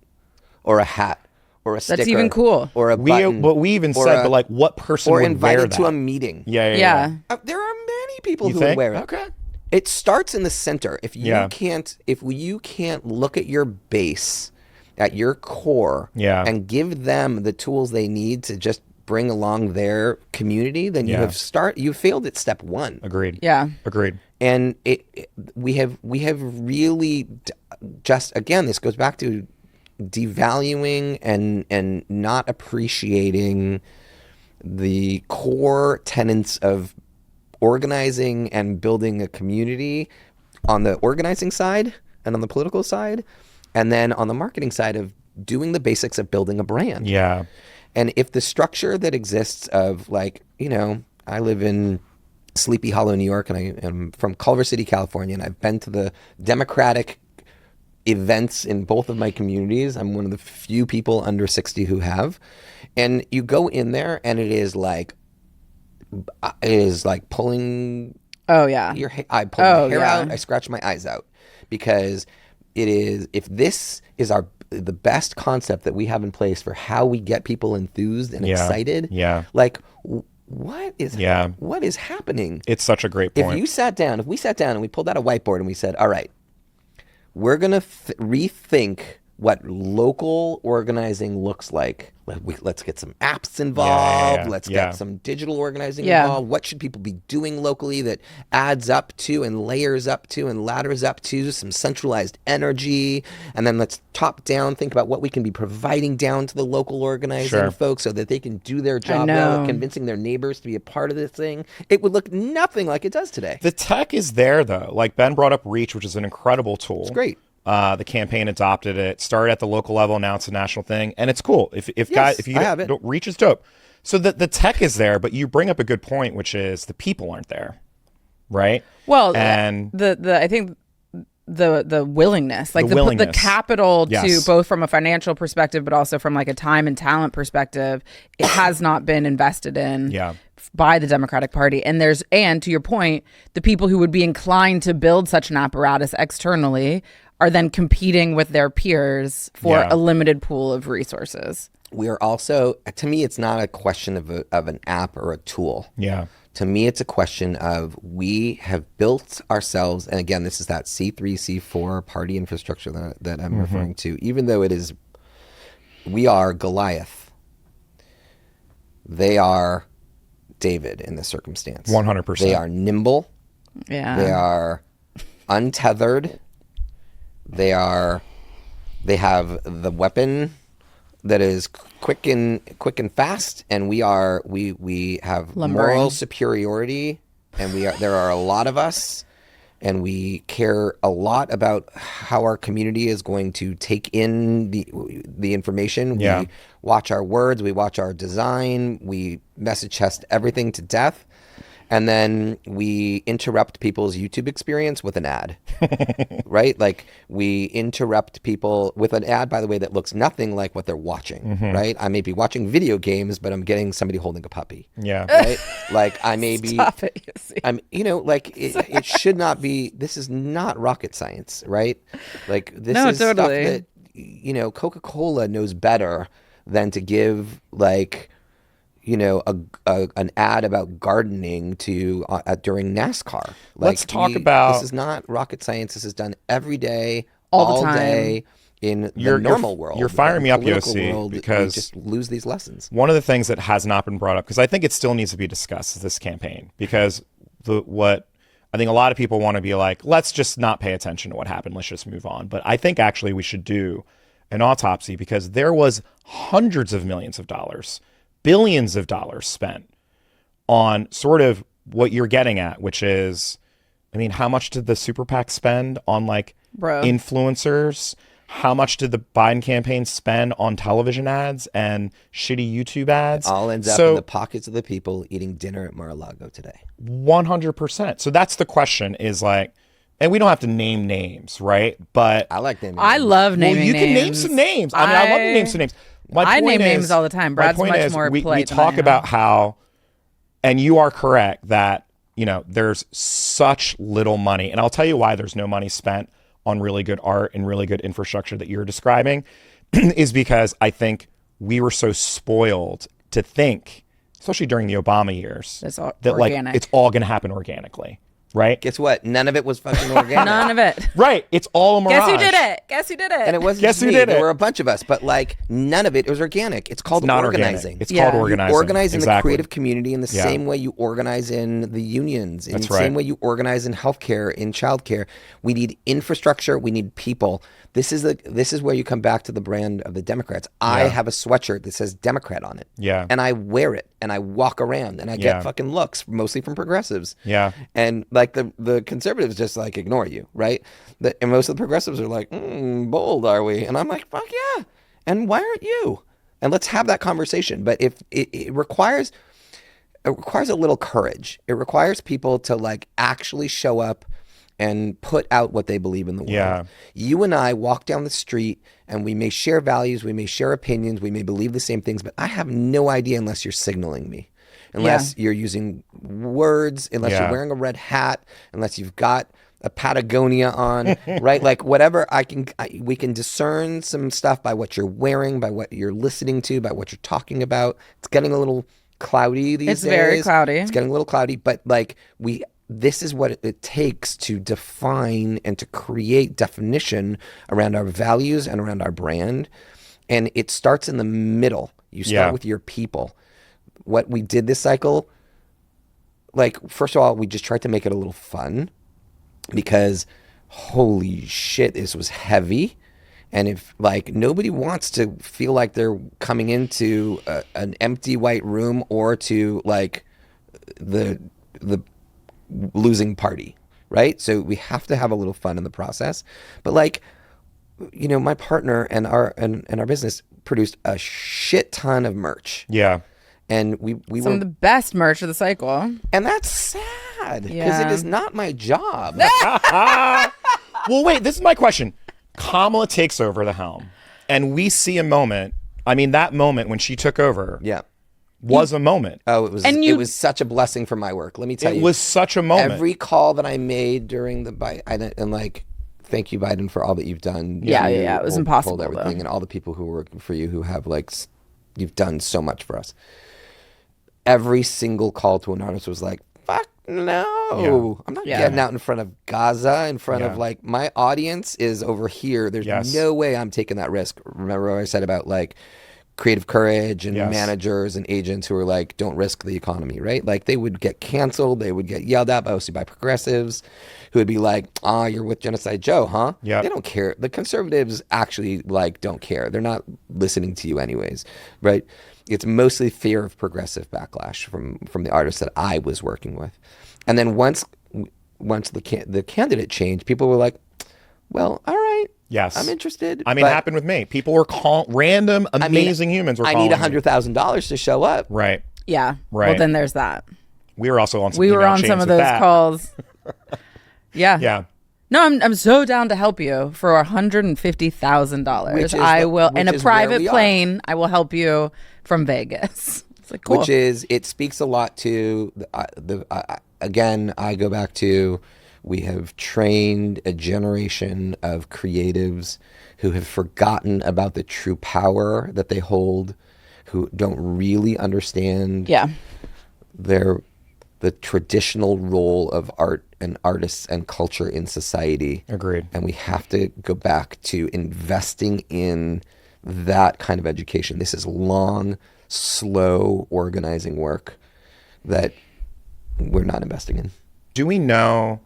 or a hat or a sticker? That's even cool. Or a button. We even said, but like what person or would wear invited that? to a meeting. Yeah. There are many people You who think? would wear it. Okay. It starts in the center. If you can't look at your base, at your core, and give them the tools they need to just bring along their community, then you failed at step one. Agreed. Yeah. Agreed. And we have really just, again, this goes back to devaluing and not appreciating the core tenets of organizing and building a community on the organizing side and on the political side, and then on the marketing side of doing the basics of building a brand. Yeah. And if the structure that exists of, like, I live in Sleepy Hollow, New York, and I am from Culver City, California, and I've been to the Democratic events in both of my communities. I'm one of the few people under 60 who have. And you go in there and it is like pulling your hair. I pull my hair out, I scratch my eyes out, because it is, if this is the best concept that we have in place for how we get people enthused and excited, like what is happening? It's such a great point. If we sat down and we pulled out a whiteboard and we said, all right, we're going to rethink what local organizing looks like. Let's get some apps involved. Let's get some digital organizing involved. What should people be doing locally that adds up to and layers up to and ladders up to some centralized energy? And then let's top down think about what we can be providing down to the local organizing folks so that they can do their job well at convincing their neighbors to be a part of this thing. It would look nothing like it does today. The tech is there, though. Like Ben brought up Reach, which is an incredible tool. It's great. The campaign adopted it, started at the local level, now it's a national thing, and it's cool. If you have it. Reach is dope. So the tech is there, but you bring up a good point, which is the people aren't there, right? Well, and I think the willingness, like the capital to, both from a financial perspective, but also from like a time and talent perspective, it has not been invested in. By the Democratic Party. And to your point, the people who would be inclined to build such an apparatus externally are then competing with their peers for a limited pool of resources. we are also, to me, it's not a question of an app or a tool. Yeah. To me, it's a question of we have built ourselves, and again, this is that C3, C4 party infrastructure that I'm referring to, even though we are Goliath. They are David in this circumstance. 100%. They are nimble. Yeah. They are untethered. They have the weapon that is quick and fast, and we have Lumbering. moral superiority, and there are a lot of us, and we care a lot about how our community is going to take in the information. Yeah. We watch our words, we watch our design, we message test everything to death. And then we interrupt people's YouTube experience with an ad, right? Like we interrupt people with an ad, by the way, that looks nothing like what they're watching, right? I may be watching video games, but I'm getting somebody holding a puppy. Yeah. Right? Like I may be, Stop it, Yosi. I'm, like it should not be, this is not rocket science, right? Like this No, is totally. stuff that, Coca-Cola knows better than to give like, an ad about gardening to during NASCAR. Like, Let's talk about- this is not rocket science. This is done every day, All the time. day in the normal world. You're firing In me up, political Yosi, world, because- we just lose these lessons. One of the things that has not been brought up, because I think it still needs to be discussed, is this campaign. Because what I think a lot of people want to be like, let's just not pay attention to what happened. Let's just move on. But I think actually we should do an autopsy, because there was hundreds of millions of dollars, billions of dollars spent on sort of what you're getting at, which is, I mean, how much did the super PAC spend on like Bro. influencers? How much did the Biden campaign spend on television ads and shitty YouTube ads? All ends up in the pockets of the people eating dinner at Mar-a-Lago today. 100%. So that's the question, is like, and we don't have to name names, right? But I like naming I names. love well, naming you names. can name some names. I mean, I love to name some names. My I point name is- names all the time. my Brad's point much is more we polite than talk I am. about how, and you are correct that, there's such little money. And I'll tell you why there's no money spent on really good art and really good infrastructure that you're describing is because I think we were so spoiled to think, especially during the Obama years, It's all that like organic. it's all going to happen organically, right? Guess what? None of it was fucking organic. None of it. Right. It's all a mirage. Guess who did it? Guess who did it? And it wasn't Guess just who me. did There it? were a bunch of us, but like none of it was organic. It's called Not organizing. organic. It's Yeah. called You organizing. You organize in the Exactly. creative community in the Yeah. same way you organize in the unions, in That's the same right. way you organize in healthcare, in childcare. We need infrastructure. We need people. This is where you come back to the brand of the Democrats. I Yeah. have a sweatshirt that says Democrat on it. Yeah. And I wear it and I walk around and I Yeah. get fucking looks, mostly from progressives. Yeah. And like the conservatives just like ignore you, right? And most of the progressives are like, bold are we? And I'm like, fuck yeah. And why aren't you? And let's have that conversation. But if it requires a little courage. It requires people to like actually show up and put out what they believe in the world. Yeah. You and I walk down the street and we may share values, we may share opinions, we may believe the same things, but I have no idea unless you're signaling me. Unless you're using words, unless Yeah. you're wearing a red hat, unless you've got a Patagonia on, right? Like whatever we can discern some stuff by what you're wearing, by what you're listening to, by what you're talking about. It's getting a little cloudy these days. It's very cloudy. It's getting a little cloudy, but like this is what it takes to define and to create definition around our values and around our brand. And it starts in the middle. You start Yeah. with your people. What we did this cycle, like, first of all, we just tried to make it a little fun because holy shit, this was heavy. And if like nobody wants to feel like they're coming into an empty white room or to like the losing party, right? So we have to have a little fun in the process. But like, my partner and our business produced a shit ton of merch. Yeah. And we Some of the best merch of the cycle. and that's sad because Yeah. it is not my job. Well, wait, this is my question. Kamala takes over the helm and we see a moment. I mean, that moment when she took over Yeah. was a moment. Oh, it was And it was such a blessing for my work. Let me tell It you. was such a moment. Every call that I made during the Biden, and like, thank you, Biden, for all that you've done. Yeah, You yeah, it was hold impossible, everything, though. and all the people who are working for you who have like You've done so much for us. Every single call to an artist was like, fuck no. I'm not getting out in front of Gaza, in front of like, my audience is over here. There's no way I'm taking that risk. Remember what I said about like creative courage and managers and agents who are like, don't risk the economy, right? Like they would get canceled. They would get yelled at mostly by progressives who would be like, you're with Genocide Joe, huh? Yeah. They don't care. The conservatives actually like don't care. They're not listening to you anyways, right? It's mostly fear of progressive backlash from the artists that I was working with. And then once the candidate changed, people were like, well, all right. Yes. I'm interested. I mean, it happened with me. People were random, amazing humans were calling I need $100,000 to show up. Right. Yeah. Right. Well, then there's that. We were also on some some of those calls. Yeah. Yeah. No, I'm so down to help you for $150,000. I will in a private plane. I will help you from Vegas. It's like cool. It speaks a lot to again. I go back to we have trained a generation of creatives who have forgotten about the true power that they hold, who don't really understand the traditional role of art and artists and culture in society. Agreed. And we have to go back to investing in that kind of education. This is long, slow organizing work that we're not investing in. Do we know,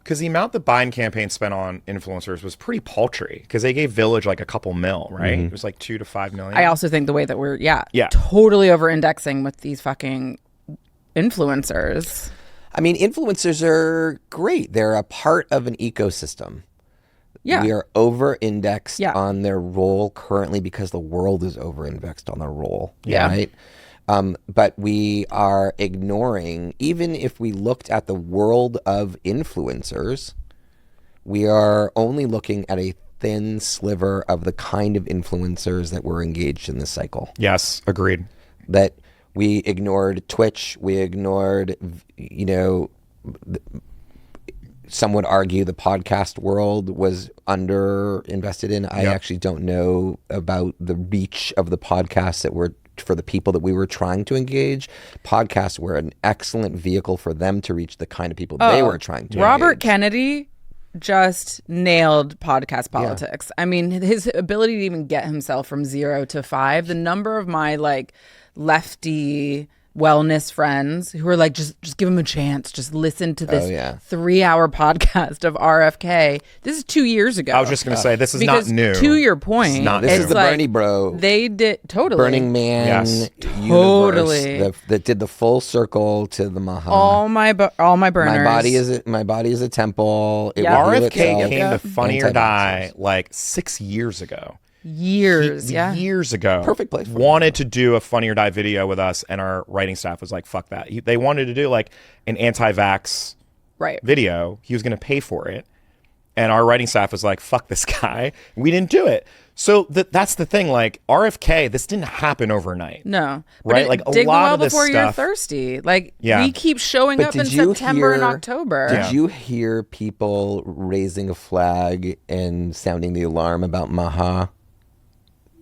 because the amount the Biden campaign spent on influencers was pretty paltry, because they gave Village like a couple mil, right? It was like 2 to 5 million. I also think the way that we're totally over indexing with these fucking influencers. I mean, influencers are great. They're a part of an ecosystem. Yeah. We are over-indexed on their role currently because the world is over-indexed on their role. Yeah. Right? But we are ignoring, even if we looked at the world of influencers, we are only looking at a thin sliver of the kind of influencers that were engaged in this cycle. Yes, agreed. That we ignored Twitch. We ignored, some would argue the podcast world was under-invested in. I actually don't know about the reach of the podcasts that were for the people that we were trying to engage. Podcasts were an excellent vehicle for them to reach the kind of people they were trying to Robert engage. Kennedy just nailed podcast politics. I mean, his ability to even get himself from 0 to 5, the number of my like lefty wellness friends who are like, just give him a chance. Just listen to this 3-hour podcast of RFK. This is 2 years ago. I was just going to say, this is not new. To your point, this is the like, Bernie bro. They did totally. Burning Man universe that did the full circle to the Maha. All my burners. My body is a temple. RFK came to Funny or Die like 6 years ago. Years ago. Perfect place. Wanted to do a Funny or Die video with us, and our writing staff was like, fuck that. They wanted to do like an anti-vax video. He was going to pay for it. And our writing staff was like, fuck this guy. We didn't do it. So that's the thing. Like RFK, this didn't happen overnight. No. Right? Like a lot of this before stuff. You're thirsty. Like we keep showing up in September and October. Did you hear people raising a flag and sounding the alarm about Maha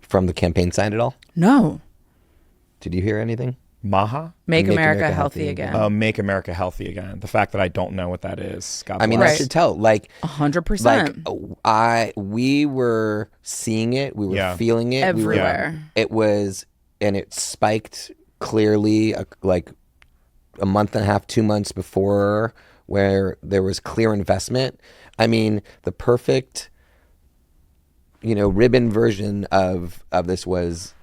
from the campaign side at all? No. Did you hear anything? Maha? Make America healthy again. Oh, Make America Healthy Again. The fact that I don't know what that is. God I mean, bless. I should tell. Like 100%. We were seeing it. We were feeling it everywhere. It spiked clearly like a month and a half, 2 months before, where there was clear investment. I mean, the perfect ribbon version of this was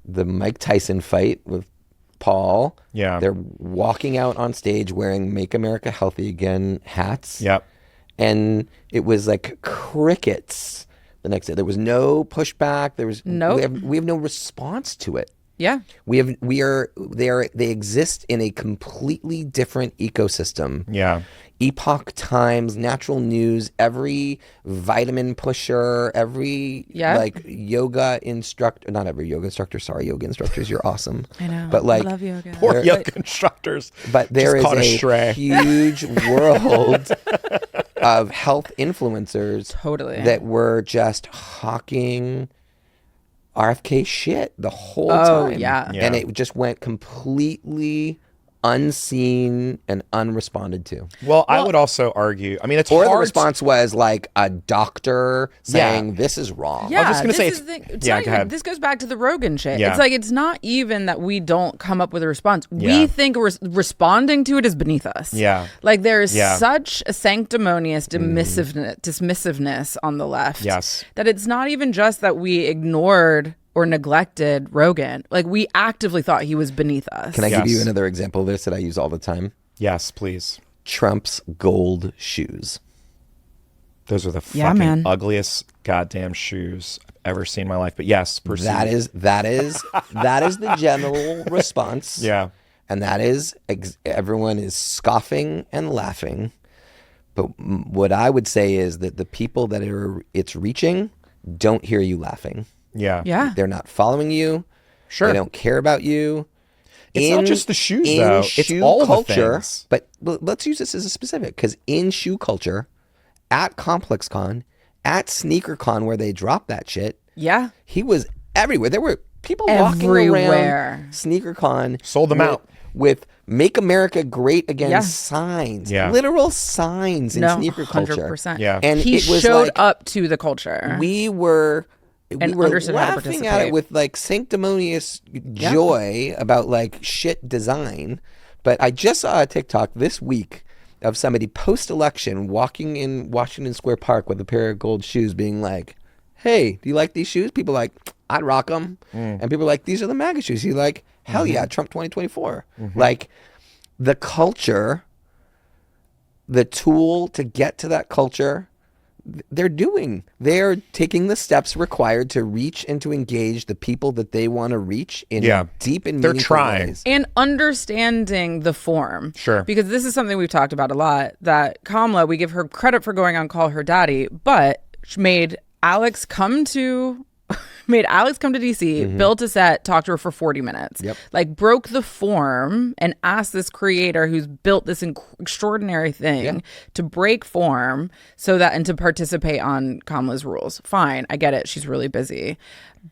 the Mike Tyson fight with Paul. Yeah. They're walking out on stage wearing Make America Healthy Again hats. Yep. And it was like crickets the next day. There was no pushback. There was we have no response to it. Yeah. They exist in a completely different ecosystem. Yeah. Epoch Times, Natural News, every vitamin pusher, every like yoga instructor, not every yoga instructor, sorry, yoga instructors, you're awesome. I know. But like I love yoga. Poor yoga instructors. But there is a huge world of health influencers totally that were just hawking RFK shit the whole Oh, time. yeah. And it just went completely unseen and unresponded to. Well, I would also argue, I mean, it's Or hard. the response was like a doctor saying this is wrong. Yeah, just gonna say this it's- is the, yeah, not go even, ahead. this goes back to the Rogan shit. Yeah. It's like it's not even that we don't come up with a response. Yeah. We think responding to it is beneath us. Yeah. Like there's Yeah. such a sanctimonious dismissiveness on the left. Yes. That it's not even just that we ignored or neglected Rogan. Like we actively thought he was beneath us. Can I give you Yes. another example of this that I use all the time? Yes, please. Trump's gold shoes. Those are the Yeah, fucking man. ugliest goddamn shoes I've ever seen in my life. But yes, proceed. That is the general response. Yeah. And that is everyone is scoffing and laughing. But what I would say is that the people that it's reaching don't hear you laughing. Yeah. Yeah. They're not following you. Sure. They don't care about you. It's not just the shoes, in though. It's shoe all the culture. things. But let's use this as a specific, because in shoe culture, at ComplexCon, at SneakerCon, where they dropped that shit, Yeah. he was everywhere. There were people walking Everywhere. around SneakerCon. Sold them out. with "Make America Great Again" Yeah. signs, Yeah. literal signs in No, sneaker culture. 100%. Yeah. And He it was showed like, up to the culture. we were understood how to laughing at participate. it with like sanctimonious joy about like shit design. But I just saw a TikTok this week of somebody post-election walking in Washington Square Park with a pair of gold shoes being like, "Hey, do you like these shoes?" People are like, "I'd rock them." And people are like, "These are the MAGA shoes." He's like, "Hell yeah, Trump 2024. Like the culture, the tool to get to that culture, they're taking the steps required to reach and to engage the people that they want to reach in deep and They're meaningful trying. ways. And understanding the form. Sure. Because this is something we've talked about a lot, that Kamala, we give her credit for going on Call Her Daddy, but she made Alex come to DC, built a set, talked to her for 40 minutes. Yep. Like broke the form and asked this creator who's built this extraordinary thing to break form and to participate on Kamala's rules. Fine, I get it. She's really busy.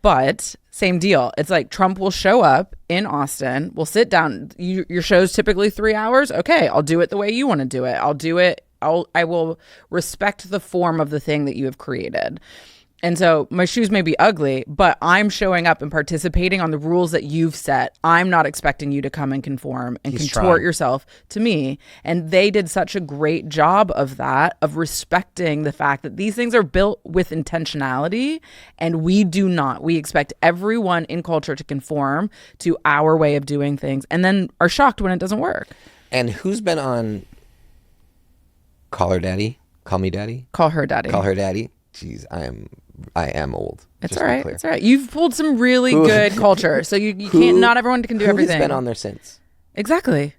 But same deal. It's like Trump will show up in Austin. We'll sit down. Your show's typically 3 hours. Okay, I'll do it the way you want to do it. I will respect the form of the thing that you have created. And so my shoes may be ugly, but I'm showing up and participating on the rules that you've set. I'm not expecting you to come and conform and contort yourself to me. And they did such a great job of that, of respecting the fact that these things are built with intentionality, and we do not. We expect everyone in culture to conform to our way of doing things, and then are shocked when it doesn't work. And who's been on Call Her Daddy? Call Me Daddy? Call Her Daddy. Call Her Daddy? Jeez, I am old. It's just all to be right. clear. It's all right. You've pulled some really good culture, so you can't. Not everyone can do Who everything. has been on there since? Exactly.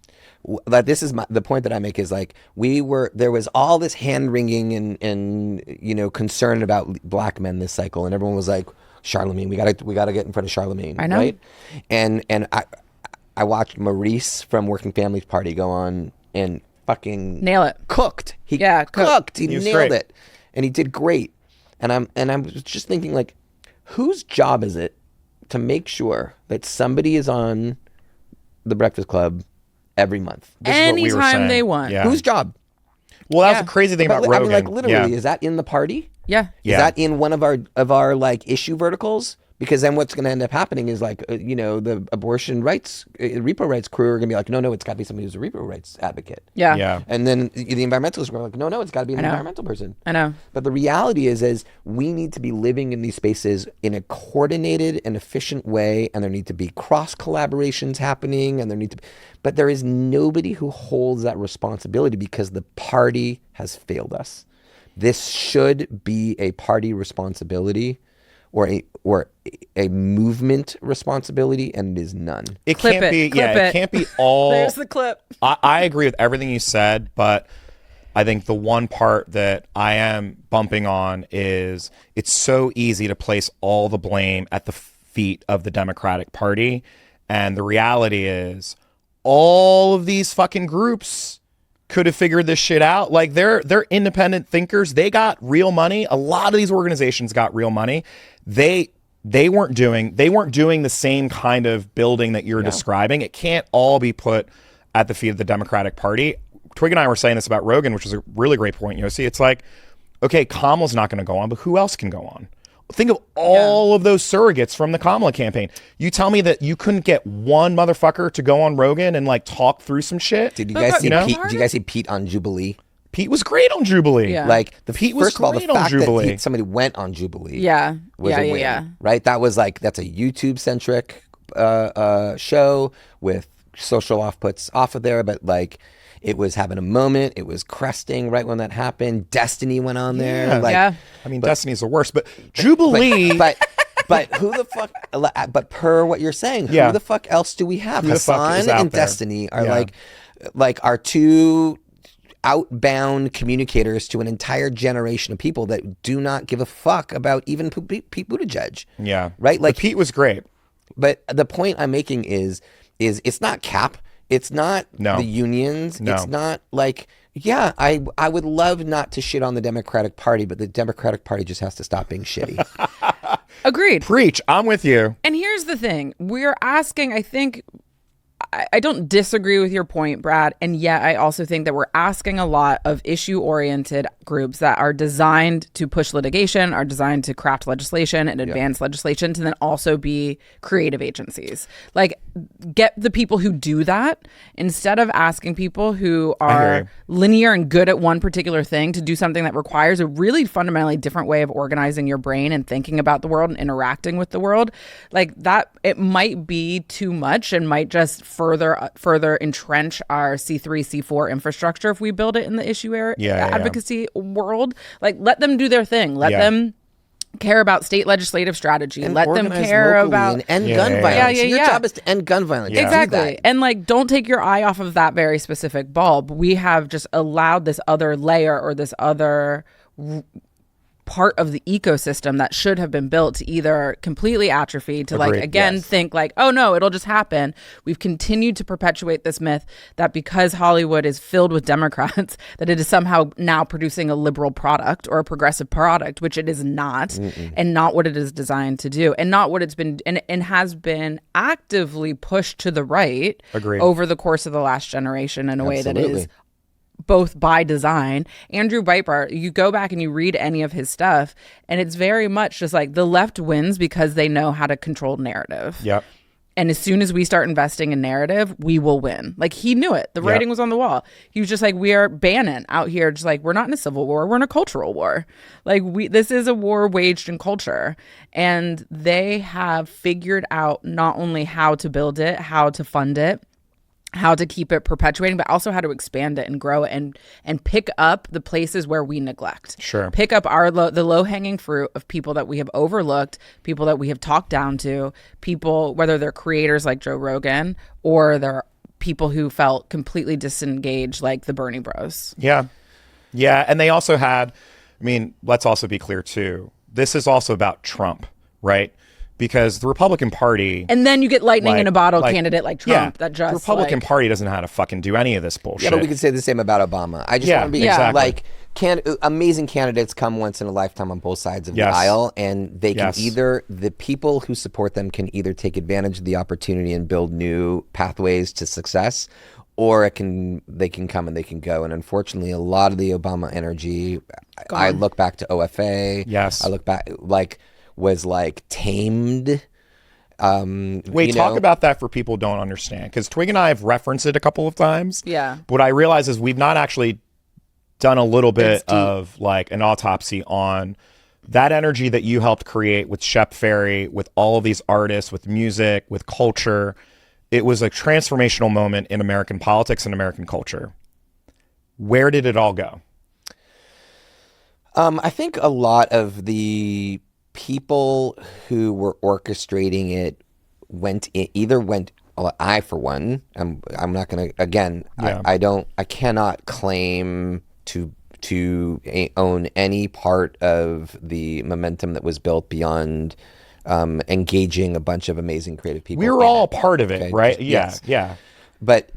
That this is the point that I make is like there was all this hand wringing and concern about black men this cycle, and everyone was like, Charlemagne, we gotta get in front of Charlemagne. I know. Right? And I watched Maurice from Working Families Party go on and fucking Nail it. cooked. He cooked. cooked. He was nailed great. it, and he did great. And I'm just thinking like, whose job is it to make sure that somebody is on The Breakfast Club every month? This is what we were Anytime saying. they want. Yeah. Whose job? Well, that's Yeah. the crazy thing about But, Rogan. I mean, like literally, Yeah. is that in the party? Yeah. Is that in one of our like issue verticals? Because then what's going to end up happening is like, the abortion rights, repo rights crew are going to be like, no, it's got to be somebody who's a repo rights advocate. Yeah. Yeah. And then the environmentalists are like, no, it's got to be an know. environmental person. I know. But the reality is we need to be living in these spaces in a coordinated and efficient way, and there need to be cross collaborations happening, but there is nobody who holds that responsibility because the party has failed us. This should be a party responsibility or a movement responsibility, and it is none. It Clip can't it. be. Clip Yeah, it. it can't be all. There's the clip. I agree with everything you said, but I think the one part that I am bumping on is it's so easy to place all the blame at the feet of the Democratic Party. And the reality is all of these fucking groups could have figured this shit out. Like they're independent thinkers. They got real money. A lot of these organizations got real money. They they weren't doing the same kind of building that you're describing. It can't all be put at the feet of the Democratic Party. Twigg and I were saying this about Rogan, which is a really great point, Yosi. It's like, okay, Kamala's not going to go on, but who else can go on? Think of all of those surrogates from the Kamala campaign. You tell me that you couldn't get one motherfucker to go on Rogan and like talk through some shit. Did you guys see Pete? Did you guys see Pete on Jubilee? Pete was great on Jubilee. Yeah. Like Pete was first of all, the great on fact Jubilee. that somebody went on Jubilee. Yeah. Was a win, right? That was like, that's a YouTube centric show with social offputs off of there, but like it was having a moment. It was cresting right when that happened. Destiny went on there. Like, I mean, Destiny's the worst, but Jubilee. But who the fuck? But per what you're saying, who the fuck else do we have? Who the fuck is Hassan out and there? Destiny are like our two outbound communicators to an entire generation of people that do not give a fuck about even Pete Buttigieg. Yeah. Right? Like but Pete was great. But the point I'm making is it's not Cap. It's not the unions. No. It's not like, I would love not to shit on the Democratic Party, but the Democratic Party just has to stop being shitty. Agreed. Preach. I'm with you. And here's the thing. We're asking, I think, I don't disagree with your point, Brad. And yet I also think that we're asking a lot of issue-oriented groups that are designed to push litigation, are designed to craft legislation and advance legislation, to then also be creative agencies. Like, get the people who do that instead of asking people who are linear and good at one particular thing to do something that requires a really fundamentally different way of organizing your brain and thinking about the world and interacting with the world. Like that, it might be too much and might just further entrench our C3, C4 infrastructure if we build it in the issue advocacy world. Like, let them do their thing. Let them care about state legislative strategy. And let them care about and end gun violence. Your job is to end gun violence. Exactly. And like, don't take your eye off of that very specific bulb. We have just allowed this other layer or this other part of the ecosystem that should have been built to either completely atrophy, to like, again, think like, oh no, it'll just happen. We've continued to perpetuate this myth that because Hollywood is filled with Democrats, that it is somehow now producing a liberal product or a progressive product, which it is not, and not what it is designed to do, and not what it's been, and has been actively pushed to the right over the course of the last generation in a way that is both by design. Andrew Breitbart, you go back and you read any of his stuff, and it's very much just like the left wins because they know how to control narrative. Yep. And as soon as we start investing in narrative, we will win. Like, he knew it. The writing was on the wall. He was just like, we are Bannon out here, just like, we're not in a civil war, we're in a cultural war. Like, this is a war waged in culture. And they have figured out not only how to build it, how to fund it, how to keep it perpetuating, but also how to expand it and grow it and pick up the places where we neglect. Sure. Pick up the low-hanging fruit of people that we have overlooked, people that we have talked down to, people, whether they're creators like Joe Rogan or they're people who felt completely disengaged like the Bernie Bros. Yeah. Yeah. And they also had, I mean, let's also be clear too. This is also about Trump, right? Because the Republican Party... And then you get lightning in a bottle candidate like Trump that just... The Republican Party doesn't know how to fucking do any of this bullshit. Yeah, but we could say the same about Obama. I just want to be like, amazing candidates come once in a lifetime on both sides of the aisle, and they can either, the people who support them can either take advantage of the opportunity and build new pathways to success, or they can come and they can go. And unfortunately, a lot of the Obama energy, I look back to OFA. Yes. I look back, was like tamed. Wait, talk about that for people who don't understand, because Twigg and I have referenced it a couple of times. Yeah. But what I realize is we've not actually done a little bit of like an autopsy on that energy that you helped create with Shep Ferry, with all of these artists, with music, with culture. It was a transformational moment in American politics and American culture. Where did it all go? I think a lot of the people who were orchestrating it I, for one, I'm not going to, again, I cannot claim to own any part of the momentum that was built beyond engaging a bunch of amazing creative people. We were all part of it, right? Yeah. But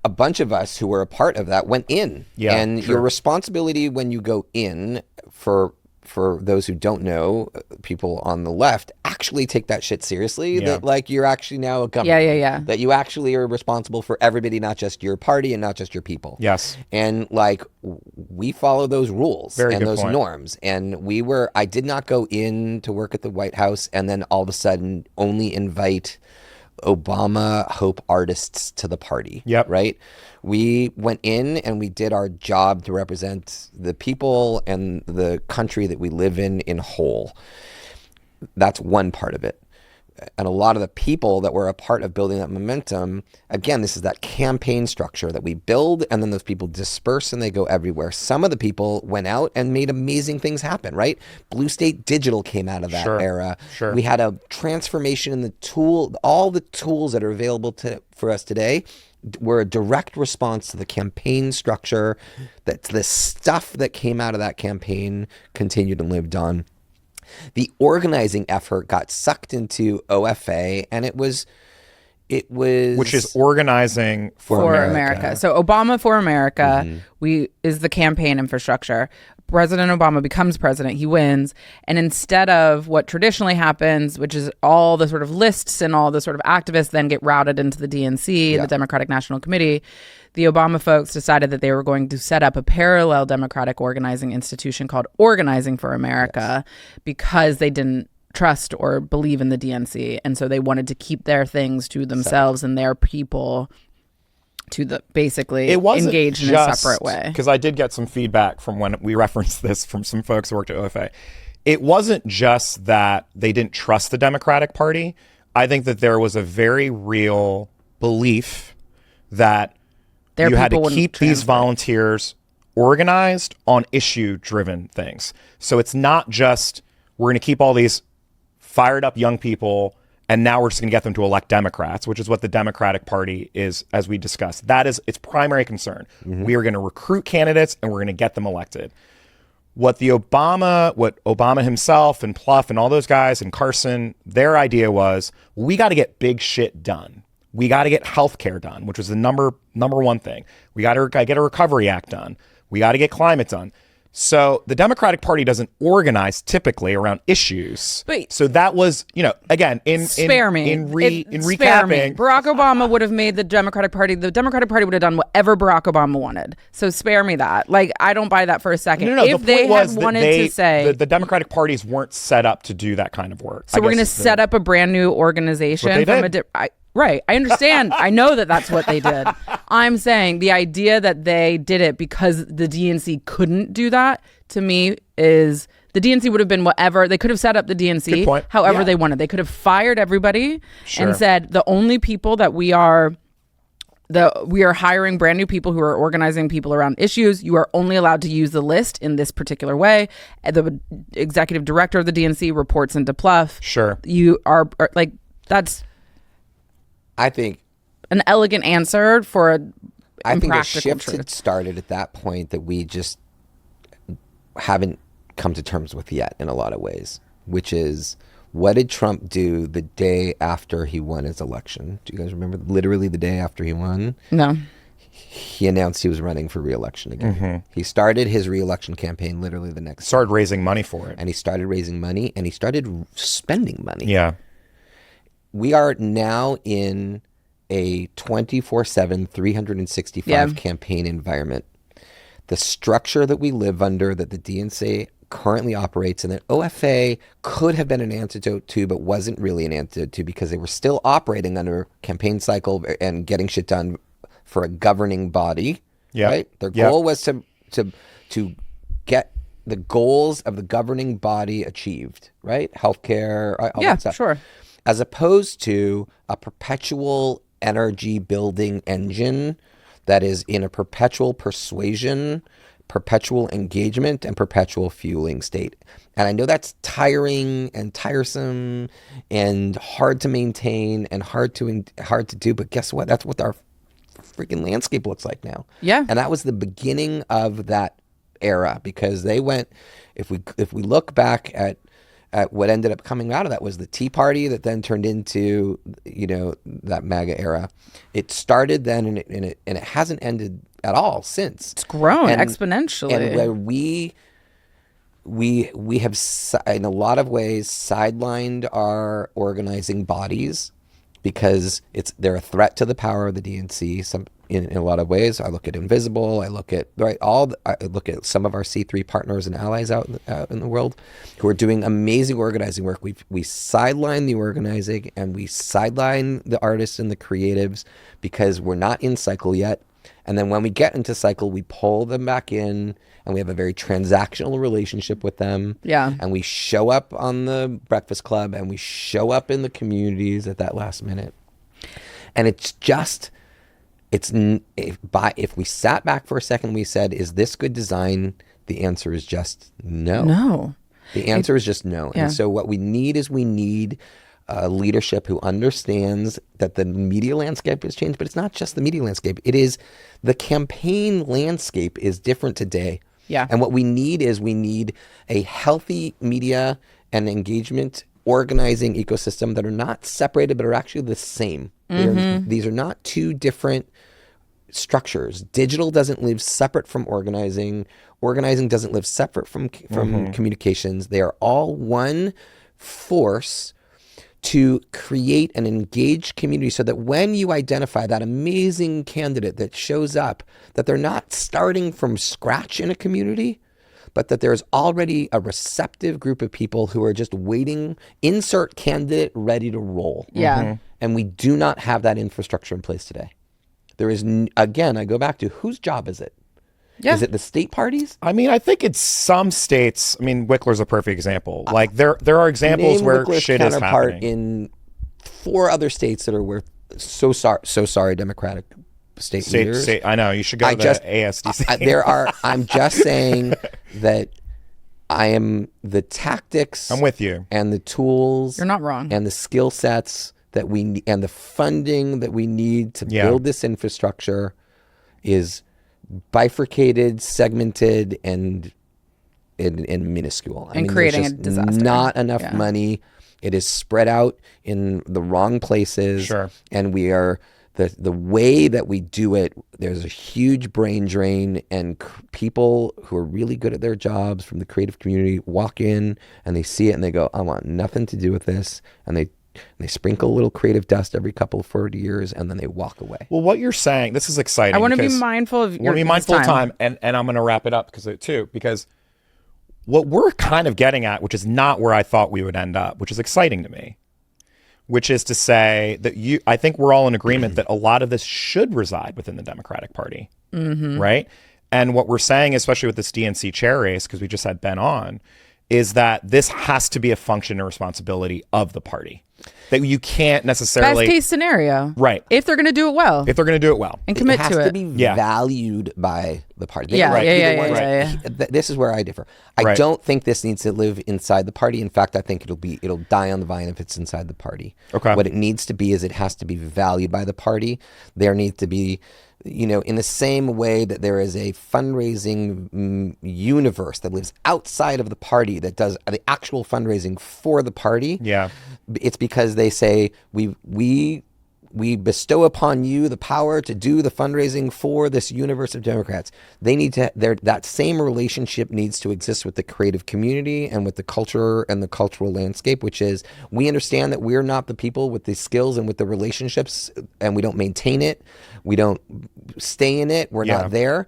a bunch of us who were a part of that went in. Yeah, and your responsibility when you go in for for those who don't know, people on the left actually take that shit seriously. Yeah. That like you're actually now a government. Yeah. That you actually are responsible for everybody, not just your party and not just your people. Yes. And like we follow those rules Very and good those point. norms. And I did not go in to work at the White House and then all of a sudden only invite Obama hope artists to the party. Yep. Right? We went in and we did our job to represent the people and the country that we live in whole. That's one part of it. And a lot of the people that were a part of building that momentum, again, this is that campaign structure that we build and then those people disperse and they go everywhere. Some of the people went out and made amazing things happen, right? Blue State Digital came out of that era. Sure. We had a transformation in the tool, all the tools that are available for us today were a direct response to the campaign structure, that the stuff that came out of that campaign continued and lived on. The organizing effort got sucked into OFA, and it was which is organizing for America. So Obama for America is the campaign infrastructure. President Obama becomes president, he wins, and instead of what traditionally happens, which is all the sort of lists and all the sort of activists then get routed into the DNC, the Democratic National Committee, the Obama folks decided that they were going to set up a parallel democratic organizing institution called Organizing for America because they didn't trust or believe in the DNC, and so they wanted to keep their things to themselves and their people to the basically engage in a separate way. Because I did get some feedback from when we referenced this from some folks who worked at OFA. It wasn't just that they didn't trust the Democratic Party. I think that there was a very real belief that you had to keep these volunteers organized on issue-driven things. So it's not just we're going to keep all these fired up young people and now we're just going to get them to elect Democrats, which is what the Democratic Party is, as we discussed. That is its primary concern. We are going to recruit candidates and we're going to get them elected. What Obama himself and Pluff and all those guys and Carson, their idea was, we got to get big shit done. We got to get healthcare done, which was the number one thing. We got to get a Recovery Act done. We got to get climate done. So the Democratic Party doesn't organize typically around issues. But so that was, again, in recapping, Barack Obama would have made the Democratic Party would have done whatever Barack Obama wanted. So spare me that. Like, I don't buy that for a second. No, if the they point was had that wanted to say the Democratic parties weren't set up to do that kind of work. So we're going to set up a brand new organization right. I understand. I know that that's what they did. I'm saying the idea that they did it because the DNC couldn't do that, to me, is the DNC would have been whatever. They could have set up the DNC however they wanted. They could have fired everybody and said the only people that we are hiring brand new people who are organizing people around issues. You are only allowed to use the list in this particular way. The executive director of the DNC reports into Pluff. Sure. You are like, that's... I think an elegant answer for I think the shift shift had started at that point that we just haven't come to terms with yet in a lot of ways, which is, what did Trump do the day after he won his election? Do you guys remember literally the day after he won? No. He announced he was running for re-election again. He started his re-election campaign literally the next started raising money for it. And he started raising money and he started spending money. Yeah. We are now in a 24/7, 365 campaign environment. The structure that we live under, that the DNC currently operates in, that OFA could have been an antidote to, but wasn't really an antidote to, because they were still operating under campaign cycle and getting shit done for a governing body. Right? Their goal was to get the goals of the governing body achieved. Right? Healthcare. All that stuff. Sure. As opposed to a perpetual energy building engine that is in a perpetual persuasion, perpetual engagement, and perpetual fueling state. And I know that's tiring and tiresome and hard to maintain and hard to do, but guess what? That's what our freaking landscape looks like now. Yeah. And that was the beginning of that era, because they went, if we look back at what ended up coming out of that, was the Tea Party that then turned into, that MAGA era. It started then and it hasn't ended at all since. It's grown exponentially. And where we we have in a lot of ways sidelined our organizing bodies because they're a threat to the power of the DNC. In a lot of ways, I look at Invisible. I look at I look at some of our C3 partners and allies out in the world who are doing amazing organizing work. We sideline the organizing and we sideline the artists and the creatives because we're not in cycle yet. And then when we get into cycle, we pull them back in and we have a very transactional relationship with them. Yeah. And we show up on the Breakfast Club and we show up in the communities at that last minute. And it's just, if we sat back for a second, we said, is this good design? The answer is just no. No. The answer is just no. Yeah. And so what we need is leadership who understands that the media landscape has changed, but it's not just the media landscape. It is the campaign landscape is different today. Yeah. And what we need a healthy media and engagement organizing ecosystem that are not separated, but are actually the same. These are not two different structures. Digital doesn't live separate from organizing. Organizing doesn't live separate from communications. They are all one force to create an engaged community so that when you identify that amazing candidate that shows up, that they're not starting from scratch in a community, but that there's already a receptive group of people who are just waiting, insert candidate ready to roll. Yeah. And we do not have that infrastructure in place today. There is, again, I go back to whose job is it? Yeah. Is it the state parties? I mean, I think it's some states. I mean, Wickler's a perfect example. Like there are examples Name where Wickler's shit is counterpart happening. in 4 other states that are so sorry Democratic state leaders. I know you should go to the ASDC. I'm just saying that I am the tactics. I'm with you. And the tools. You're not wrong. And the skill sets that we need and the funding that we need to build this infrastructure is bifurcated, segmented, and minuscule. And creating a disaster. Not enough money. It is spread out in the wrong places. Sure. And we are the way that we do it. There's a huge brain drain, and people who are really good at their jobs from the creative community walk in and they see it and they go, "I want nothing to do with this," and they sprinkle a little creative dust every couple of 40 years, and then they walk away. Well, what you're saying, this is exciting. I want to be mindful of your time, and I'm going to wrap it up because what we're kind of getting at, which is not where I thought we would end up, which is exciting to me, which is to say that I think we're all in agreement that a lot of this should reside within the Democratic Party, right? And what we're saying, especially with this DNC chair race, because we just had Ben on, is that this has to be a function and responsibility of the party. That you can't necessarily... Best case scenario. Right. If they're going to do it well. If they're going to do it well. And commit to it. It has to be valued by the party. This is where I differ. I don't think this needs to live inside the party. In fact, I think it'll die on the vine if it's inside the party. Okay. What it needs to be is it has to be valued by the party. There needs to be... in the same way that there is a fundraising universe that lives outside of the party that does the actual fundraising for the party. Yeah. It's because they say, we bestow upon you the power to do the fundraising for this universe of Democrats. They need to, that same relationship needs to exist with the creative community and with the culture and the cultural landscape, which is, we understand that we're not the people with the skills and with the relationships, and we don't maintain it. We don't stay in it. We're not there.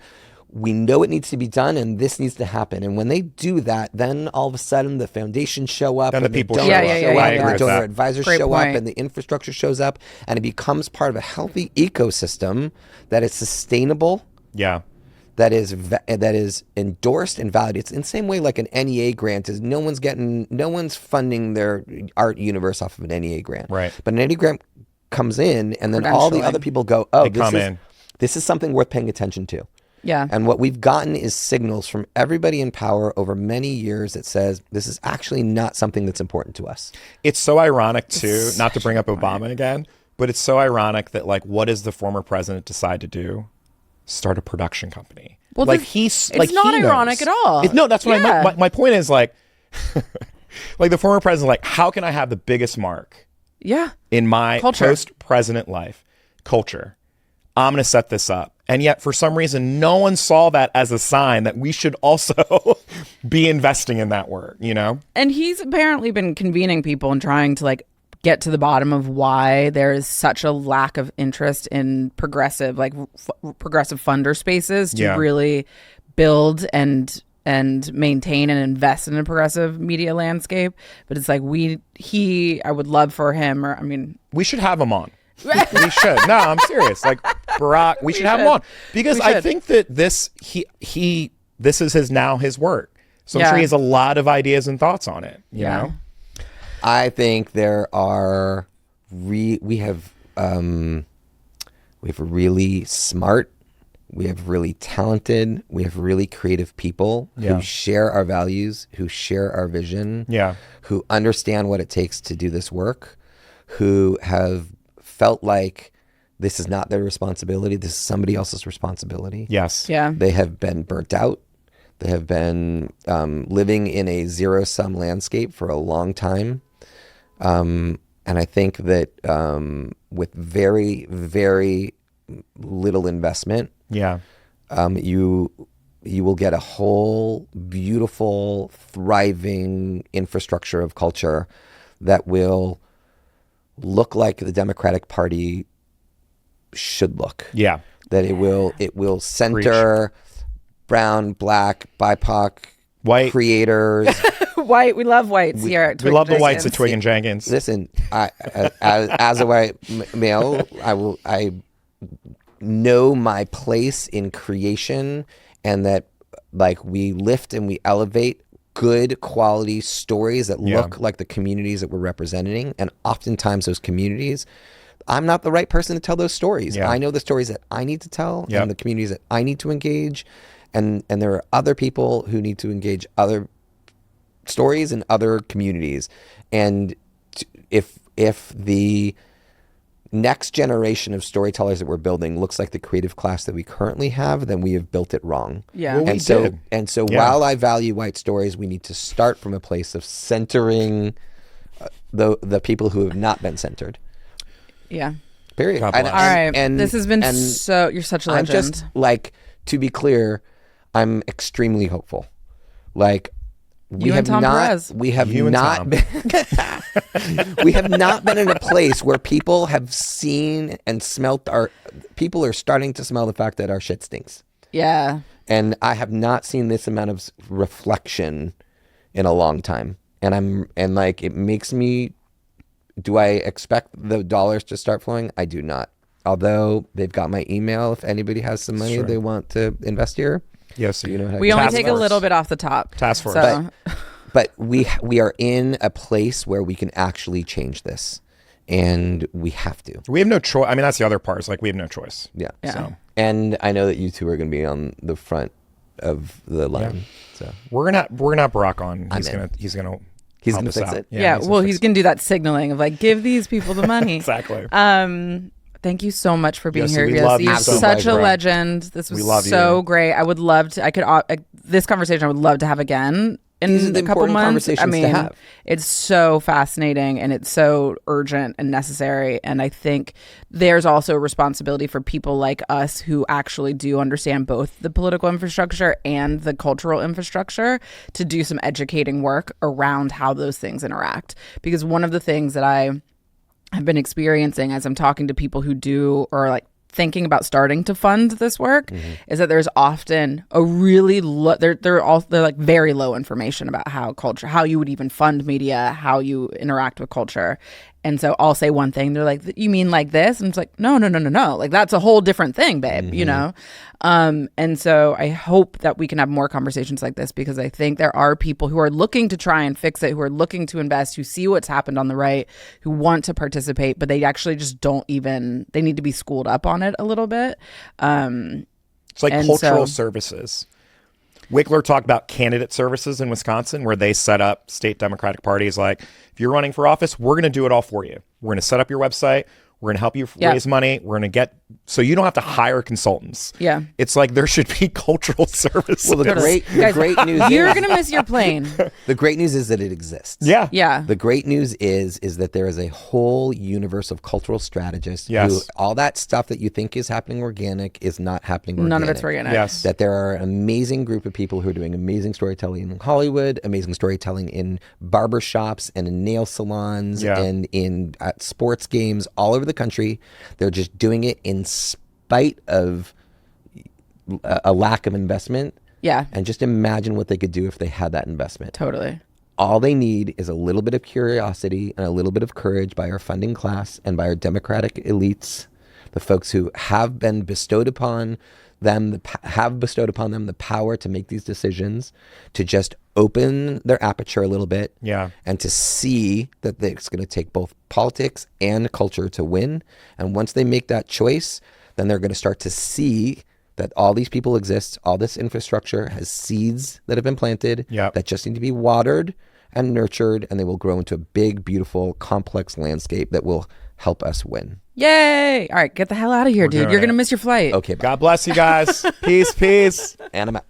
We know it needs to be done, and this needs to happen. And when they do that, then all of a sudden the foundations show up, then and the people donors show up, and the with donor that. advisors Great show point. up, and the infrastructure shows up, and it becomes part of a healthy ecosystem that is sustainable. Yeah. That is endorsed and valued. It's in the same way like an NEA grant is. No one's funding their art universe off of an NEA grant. Right. But an NEA grant comes in, and then all the other people go, "Oh, this is something worth paying attention to." Yeah. And what we've gotten is signals from everybody in power over many years that says this is actually not something that's important to us. It's so ironic too, not to bring up Obama again, but it's so ironic that what does the former president decide to do? Start a production company. Well, it's not ironic at all. No, that's what my point is like the former president, how can I have the biggest mark in my post-president life culture? I'm going to set this up. And yet, for some reason, no one saw that as a sign that we should also be investing in that work, you know? And he's apparently been convening people and trying to like get to the bottom of why there is such a lack of interest in progressive, like progressive funder spaces to really build and maintain and invest in a progressive media landscape. But it's like I would love for him, or I mean, we should have him on. We should. No, I'm serious. Like Barack, we should have him on because I think that this is his work. So I'm sure he has a lot of ideas and thoughts on it. You know, I think there are we have really smart, we have really talented, we have really creative people who share our values, who share our vision, who understand what it takes to do this work, who have felt like this is not their responsibility. This is somebody else's responsibility. Yes. Yeah. They have been burnt out. They have been living in a zero-sum landscape for a long time. And I think that with very, very little investment, you will get a whole beautiful, thriving infrastructure of culture that will look like the Democratic Party should look. Yeah. That it will center brown, black, BIPOC, white creators. White. We love whites here at Twigg. We love the whites at Twigg and Jenkins. Listen, as a white male, I know my place in creation, and that like we lift and we elevate good quality stories that look like the communities that we're representing. And oftentimes those communities, I'm not the right person to tell those stories. I know the stories that I need to tell and the communities that I need to engage. And there are other people who need to engage other stories in other communities. And if the next generation of storytellers that we're building looks like the creative class that we currently have, then we have built it wrong. Yeah. Well, and so while I value white stories, we need to start from a place of centering the people who have not been centered. Yeah. Period. God bless. All right. And this has been you're such a legend. I'm just like, to be clear, I'm extremely hopeful. Like, we have not been we have not been in a place where people have seen and smelt people are starting to smell the fact that our shit stinks. Yeah. And I have not seen this amount of reflection in a long time. And it makes me, do I expect the dollars to start flowing? I do not. Although they've got my email if anybody has some money they want to invest here. Yes, you know how we only take a little bit off the top. Task force. So. But we are in a place where we can actually change this, and we have to. We have no choice. I mean, that's the other part. It's like we have no choice. Yeah. So. And I know that you two are going to be on the front of the line. So we're gonna have Barack on. He's gonna fix it. Yeah. Well, he's gonna do that signaling of like, give these people the money. Exactly. Thank you so much for being Yosi, here. we love you You're so such much, a bro. legend. This was love so you. great. I would love to. This conversation I would love to have again These are in the a couple important months. conversations to have. It's so fascinating and it's so urgent and necessary. And I think there's also a responsibility for people like us who actually do understand both the political infrastructure and the cultural infrastructure to do some educating work around how those things interact. Because one of the things that I have been experiencing as I'm talking to people who do or like thinking about starting to fund this work is that there's often a really they're like very low information about how you would even fund media, how you interact with culture. And so I'll say one thing, they're like, you mean like this? And it's like, no. Like that's a whole different thing, babe, you know? And so I hope that we can have more conversations like this because I think there are people who are looking to try and fix it, who are looking to invest, who see what's happened on the right, who want to participate, but they actually just they need to be schooled up on it a little bit. It's like cultural services. Wickler talked about candidate services in Wisconsin where they set up state Democratic parties like, if you're running for office, we're going to do it all for you. We're going to set up your website. We're going to help you Yeah. raise money. We're going to so you don't have to hire consultants. Yeah. It's like there should be cultural services. Well, the Guys, great news You're is gonna miss your plane. the great news is that it exists. yeah. Yeah. The great news is that there is a whole universe of cultural strategists Yes. who all that stuff that you think is happening organic is not happening organic. None of it's organic. Yes. That there are an amazing group of people who are doing amazing storytelling in Hollywood, amazing storytelling in barber shops and in nail salons Yeah. and at sports games all over the country. They're just doing it in spite of a lack of investment. Yeah. And just imagine what they could do if they had that investment. Totally. All they need is a little bit of curiosity and a little bit of courage by our funding class and by our democratic elites, the folks who have been bestowed upon them, the power to make these decisions, to just open their aperture a little bit, Yeah. and to see that it's going to take both politics and culture to win. And once they make that choice, then they're going to start to see that all these people exist, all this infrastructure has seeds that have been planted Yep. that just need to be watered and nurtured, and they will grow into a big, beautiful, complex landscape that will help us win. Yay! All right, get the hell out of here, dude. doing You're gonna it. miss your flight. Okay, bye. God bless you guys. Peace, peace. And I'm out.